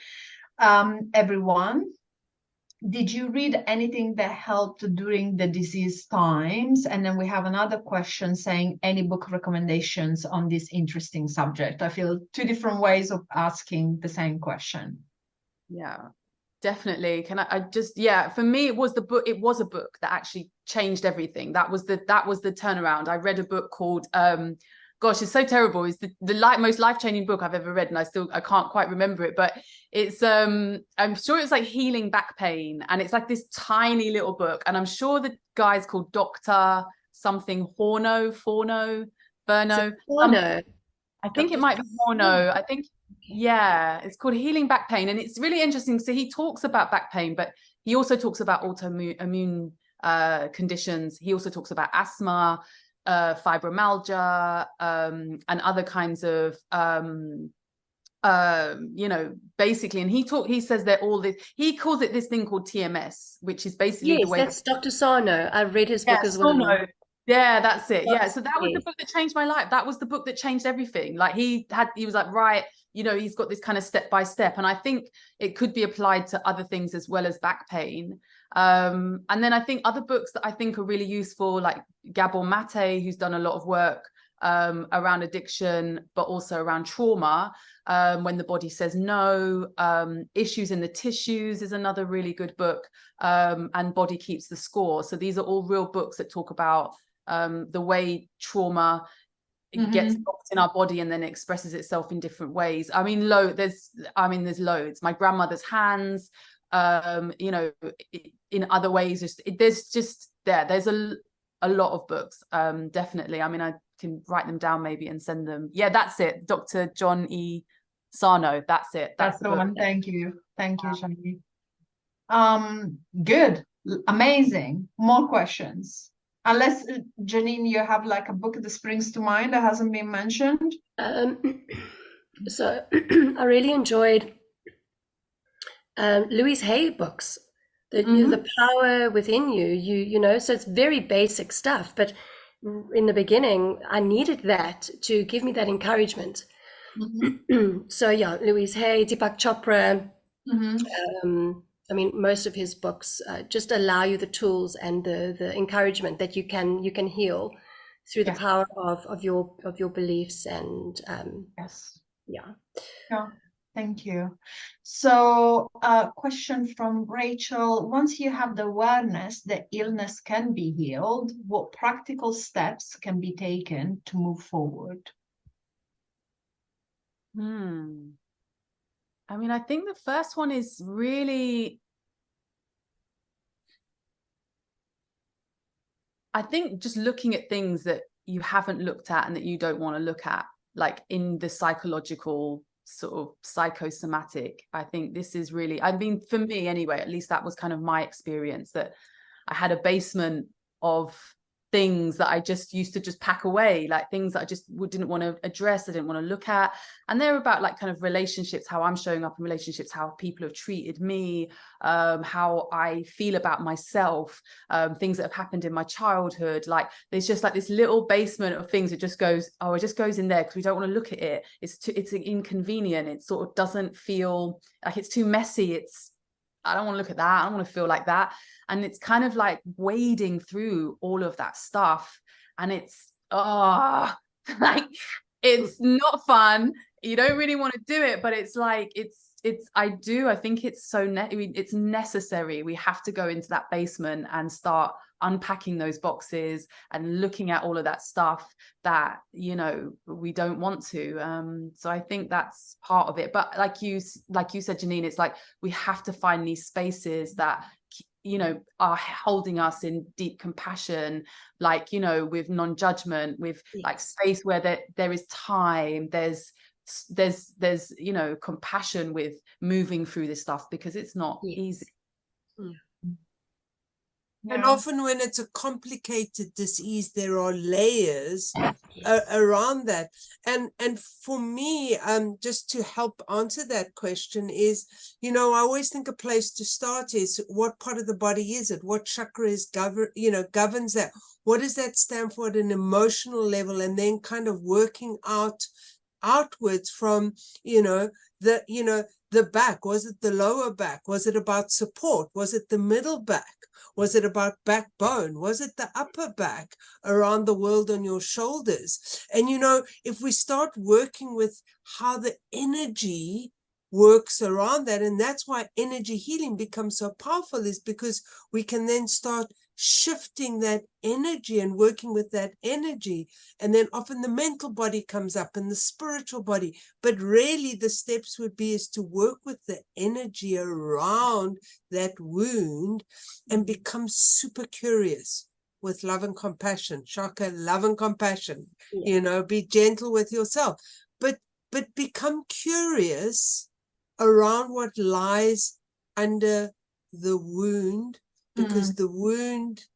everyone. Did you read anything that helped during the disease times? And then we have another question saying, any book recommendations on this interesting subject? I feel 2 different ways of asking the same question. Yeah, definitely. Can I just, yeah, for me, it was a book that actually changed everything. That was the turnaround. I read a book called, gosh, it's so terrible. It's the most life-changing book I've ever read, and I can't quite remember it, but it's I'm sure it's like Healing Back Pain, and it's like this tiny little book, and I'm sure the guy's called Dr. something Forno. I think it might be Forno. I think, yeah, it's called Healing Back Pain, and it's really interesting. So he talks about back pain, but he also talks about autoimmune conditions. He also talks about asthma, fibromyalgia, and other kinds of you know, basically, and he says that all this, he calls it this thing called TMS, which is basically the way that's Dr. Sarno. I read his book as well. Sarno. Yeah, that's it. Yeah, so that was the book that changed my life. That was the book that changed everything. Like he was like, right, you know, he's got this kind of step by step, and I think it could be applied to other things as well as back pain. And then I think other books that I think are really useful, like Gabor Mate, who's done a lot of work around addiction, but also around trauma, when the body says no. Issues in the Tissues is another really good book, and Body Keeps the Score. So these are all real books that talk about the way trauma gets locked in our body and then expresses itself in different ways. I mean, there's loads. My Grandmother's Hands, you know, in other ways, there's a lot of books, definitely. I mean, I can write them down maybe and send them. Yeah, that's it. Dr. John E. Sarno. That's it. That's the one. Thank you, Shani. Good, amazing. More questions. Unless, Janine, you have like a book that springs to mind that hasn't been mentioned. So I really enjoyed Louise Hay books. The power within you, you know, so it's very basic stuff, but in the beginning I needed that to give me that encouragement. So yeah, Louise Hay, Deepak Chopra, I mean, most of his books just allow you the tools and the encouragement that you can heal through the power of your beliefs and Thank you. So question from Rachel: once you have the awareness that illness can be healed, what practical steps can be taken to move forward? I mean, I think the first one is really, I think just looking at things that you haven't looked at and that you don't want to look at, like in the psychological sort of psychosomatic. I think this is really, I mean, for me anyway, at least that was kind of my experience, that I had a basement of things that I just used to just pack away, like things that I just didn't want to address, I didn't want to look at. And they're about like kind of relationships, how I'm showing up in relationships, how people have treated me, how I feel about myself, things that have happened in my childhood. Like there's just like this little basement of things that just goes, oh, it just goes in there because we don't want to look at it. It's inconvenient. It sort of doesn't feel like, it's too messy. I don't want to look at that. I don't want to feel like that. And it's kind of like wading through all of that stuff. And it's, like, it's not fun. You don't really want to do it, but it's like, I think it's it's necessary. We have to go into that basement and start unpacking those boxes and looking at all of that stuff that, you know, we don't want to. So I think that's part of it. But like you said, Janine, it's like we have to find these spaces that, you know, are holding us in deep compassion, like, you know, with non-judgment, with like space where there is time, there's you know, compassion with moving through this stuff, because it's not easy. And often when it's a complicated disease, there are layers around that. And for me, just to help answer that question is, you know, I always think a place to start is, what part of the body is it? What chakra is governs that? What does that stand for at an emotional level? And then kind of working outwards from, the back. Was it the lower back? Was it about support? Was it the middle back? Was it about backbone? Was it the upper back around the world on your shoulders? And, you know, if we start working with how the energy works around that, and that's why energy healing becomes so powerful, is because we can then start shifting that energy and working with that energy. And then often the mental body comes up and the spiritual body, but really the steps would be is to work with the energy around that wound and become super curious with love and compassion. Shaka, love and compassion, you know, be gentle with yourself, but become curious around what lies under the wound, because the wound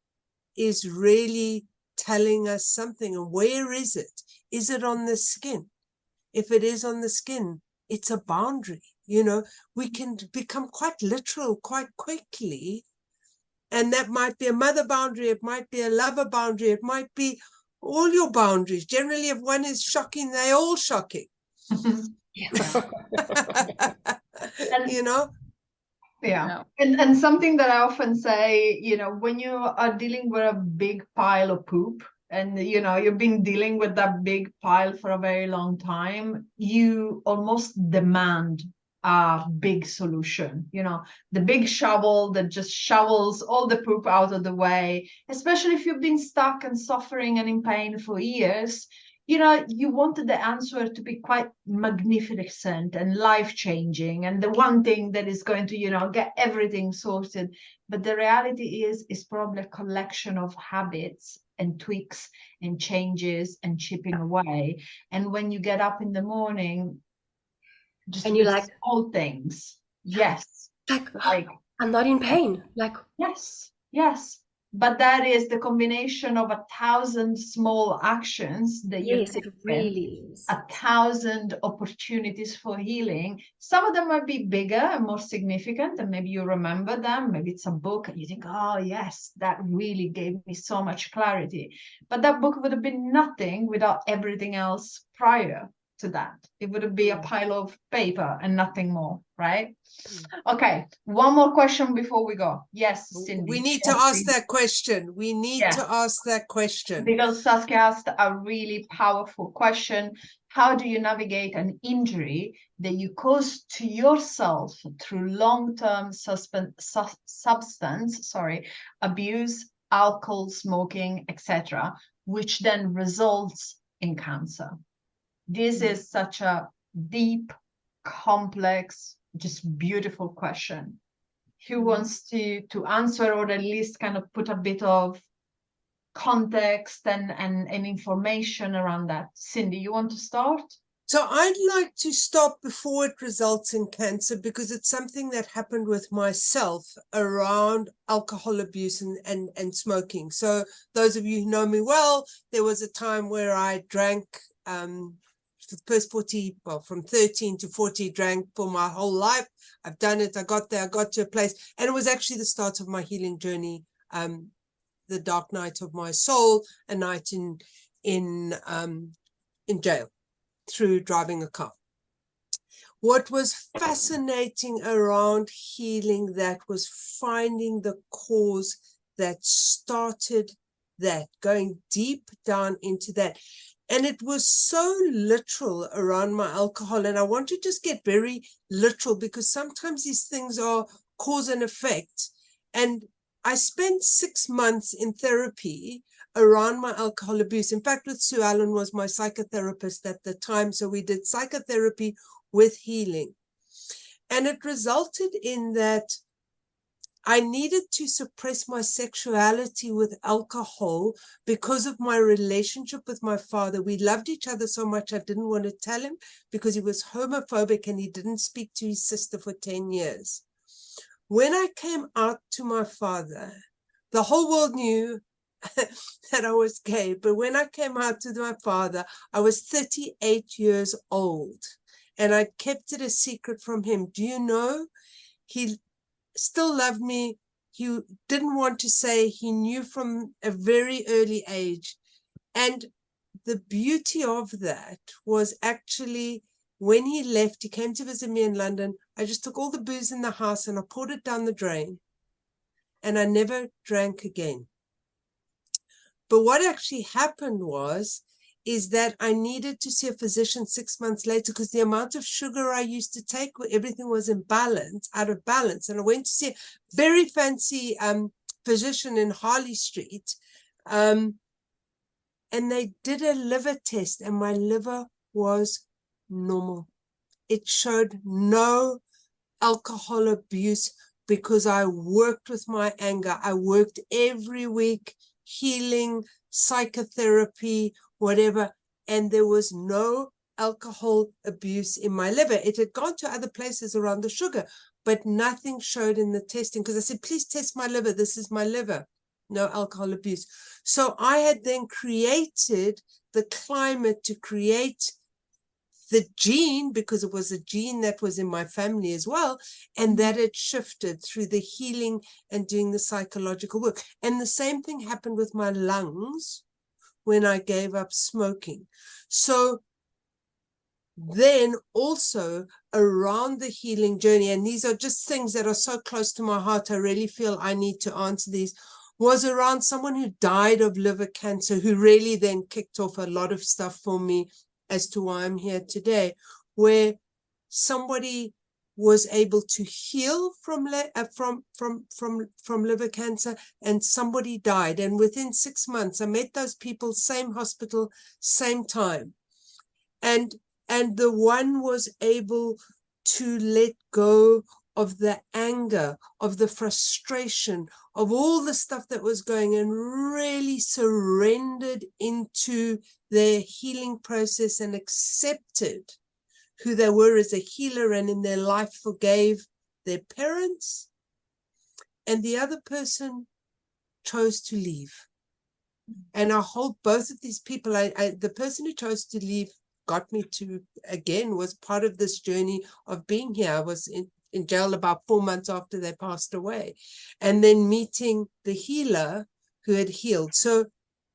is really telling us something. And where is it? Is it on the skin? If it is on the skin, it's a boundary. You know, we can become quite literal quite quickly. And that might be a mother boundary. It might be a lover boundary. It might be all your boundaries. Generally, if one is shocking, they're all shocking. You know? Yeah. And something that I often say, you know, when you are dealing with a big pile of poop, and, you know, you've been dealing with that big pile for a very long time, you almost demand a big solution, you know, the big shovel that just shovels all the poop out of the way, especially if you've been stuck and suffering and in pain for years. You know, you wanted the answer to be quite magnificent and life-changing, and the one thing that is going to, you know, get everything sorted. But the reality is probably a collection of habits and tweaks and changes and chipping away. And when you get up in the morning, just and you're like, all things. Yes. Like, I'm not in pain. Like, yes. But that is the combination of 1,000 small actions that you yes, it really is. 1,000 opportunities for healing. Some of them might be bigger and more significant, and maybe you remember them. Maybe it's a book and you think, oh yes, that really gave me so much clarity. But that book would have been nothing without everything else prior to that. It would be a pile of paper and nothing more, right? Okay, one more question before we go. Yes, Cindy. We need to ask that question. We need to ask that question. Because Saskia asked a really powerful question. How do you navigate an injury that you caused to yourself through long-term substance abuse, alcohol, smoking, etc., which then results in cancer? This is such a deep, complex, just beautiful question. Who wants to answer, or at least kind of put a bit of context and information around that? Cindy, you want to start? So I'd like to stop before it results in cancer, because it's something that happened with myself around alcohol abuse and smoking. So those of you who know me well, there was a time where I drank for the first 40, well, from 13 to 40, drank for my whole life. I've done it. I got there. I got to a place, and it was actually the start of my healing journey. The dark night of my soul, a night in jail, through driving a car. What was fascinating around healing that was finding the cause that started that, going deep down into that. And it was so literal around my alcohol. And I want to just get very literal, because sometimes these things are cause and effect. And I spent 6 months in therapy around my alcohol abuse. In fact, with Sue Allen was my psychotherapist at the time. So we did psychotherapy with healing. And it resulted in that I needed to suppress my sexuality with alcohol because of my relationship with my father. We loved each other so much, I didn't want to tell him, because he was homophobic and he didn't speak to his sister for 10 years. When I came out to my father, the whole world knew that I was gay. But when I came out to my father, I was 38 years old, and I kept it a secret from him. Do you know? He still loved me. He didn't want to say. He knew from a very early age. And the beauty of that was actually, when he left, he came to visit me in London. I just took all the booze in the house and I poured it down the drain, and I never drank again. But what actually happened is that I needed to see a physician 6 months later, because the amount of sugar I used to take, everything was out of balance. And I went to see a very fancy physician in Harley Street. And they did a liver test, and my liver was normal. It showed no alcohol abuse, because I worked with my anger. I worked every week, healing, psychotherapy, whatever, and there was no alcohol abuse in my liver. It had gone to other places around the sugar, but nothing showed in the testing, because I said, please test my liver. This is my liver. No alcohol abuse. So I had then created the climate to create the gene, because it was a gene that was in my family as well, and that had shifted through the healing and doing the psychological work. And the same thing happened with my lungs when I gave up smoking. So then also around the healing journey, and these are just things that are so close to my heart, I really feel I need to answer these, was around someone who died of liver cancer, who really then kicked off a lot of stuff for me as to why I'm here today, where somebody was able to heal from liver cancer, and somebody died. And within 6 months, I met those people, same hospital, same time. And the one was able to let go of the anger, of the frustration, of all the stuff that was going, and really surrendered into their healing process and accepted who they were as a healer, and in their life forgave their parents. And the other person chose to leave. And I hold both of these people. The person who chose to leave got me to, again, was part of this journey of being here. I was in jail about 4 months after they passed away, and then meeting the healer who had healed. So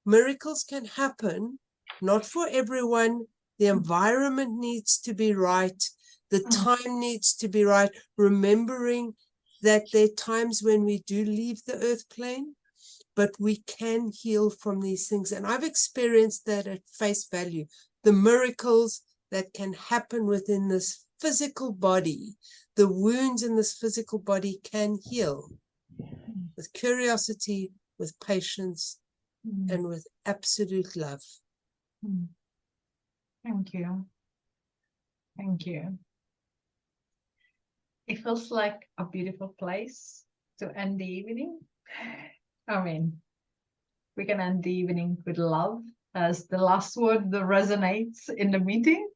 miracles can happen, not for everyone. The environment needs to be right. The time needs to be right. Remembering that there are times when we do leave the earth plane, but we can heal from these things. And I've experienced that at face value. The miracles that can happen within this physical body, the wounds in this physical body can heal with curiosity, with patience, and with absolute love. Thank you. Thank you. It feels like a beautiful place to end the evening. I mean, we can end the evening with love as the last word that resonates in the meeting.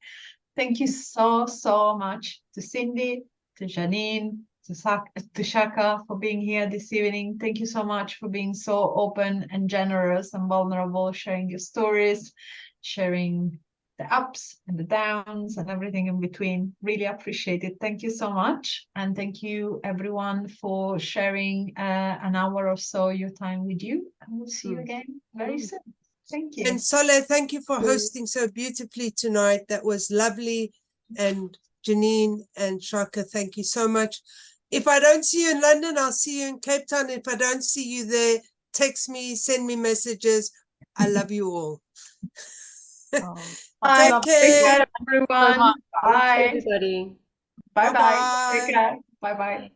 Thank you so much to Cindy, to Janine, to Shaka for being here this evening. Thank you so much for being so open and generous and vulnerable, sharing your stories, sharing the ups and the downs and everything in between. Really appreciate it. Thank you so much. And thank you everyone for sharing an hour or so your time with you. And we'll see you again very soon. Thank you. And Sole, thank you for hosting so beautifully tonight. That was lovely. And Janine and Shaka, thank you so much. If I don't see you in London, I'll see you in Cape Town. If I don't see you there, text me, send me messages. I love you all. Take care, everyone. Bye, Bye. everybody. Bye-bye. Bye-bye. Take care. Bye-bye.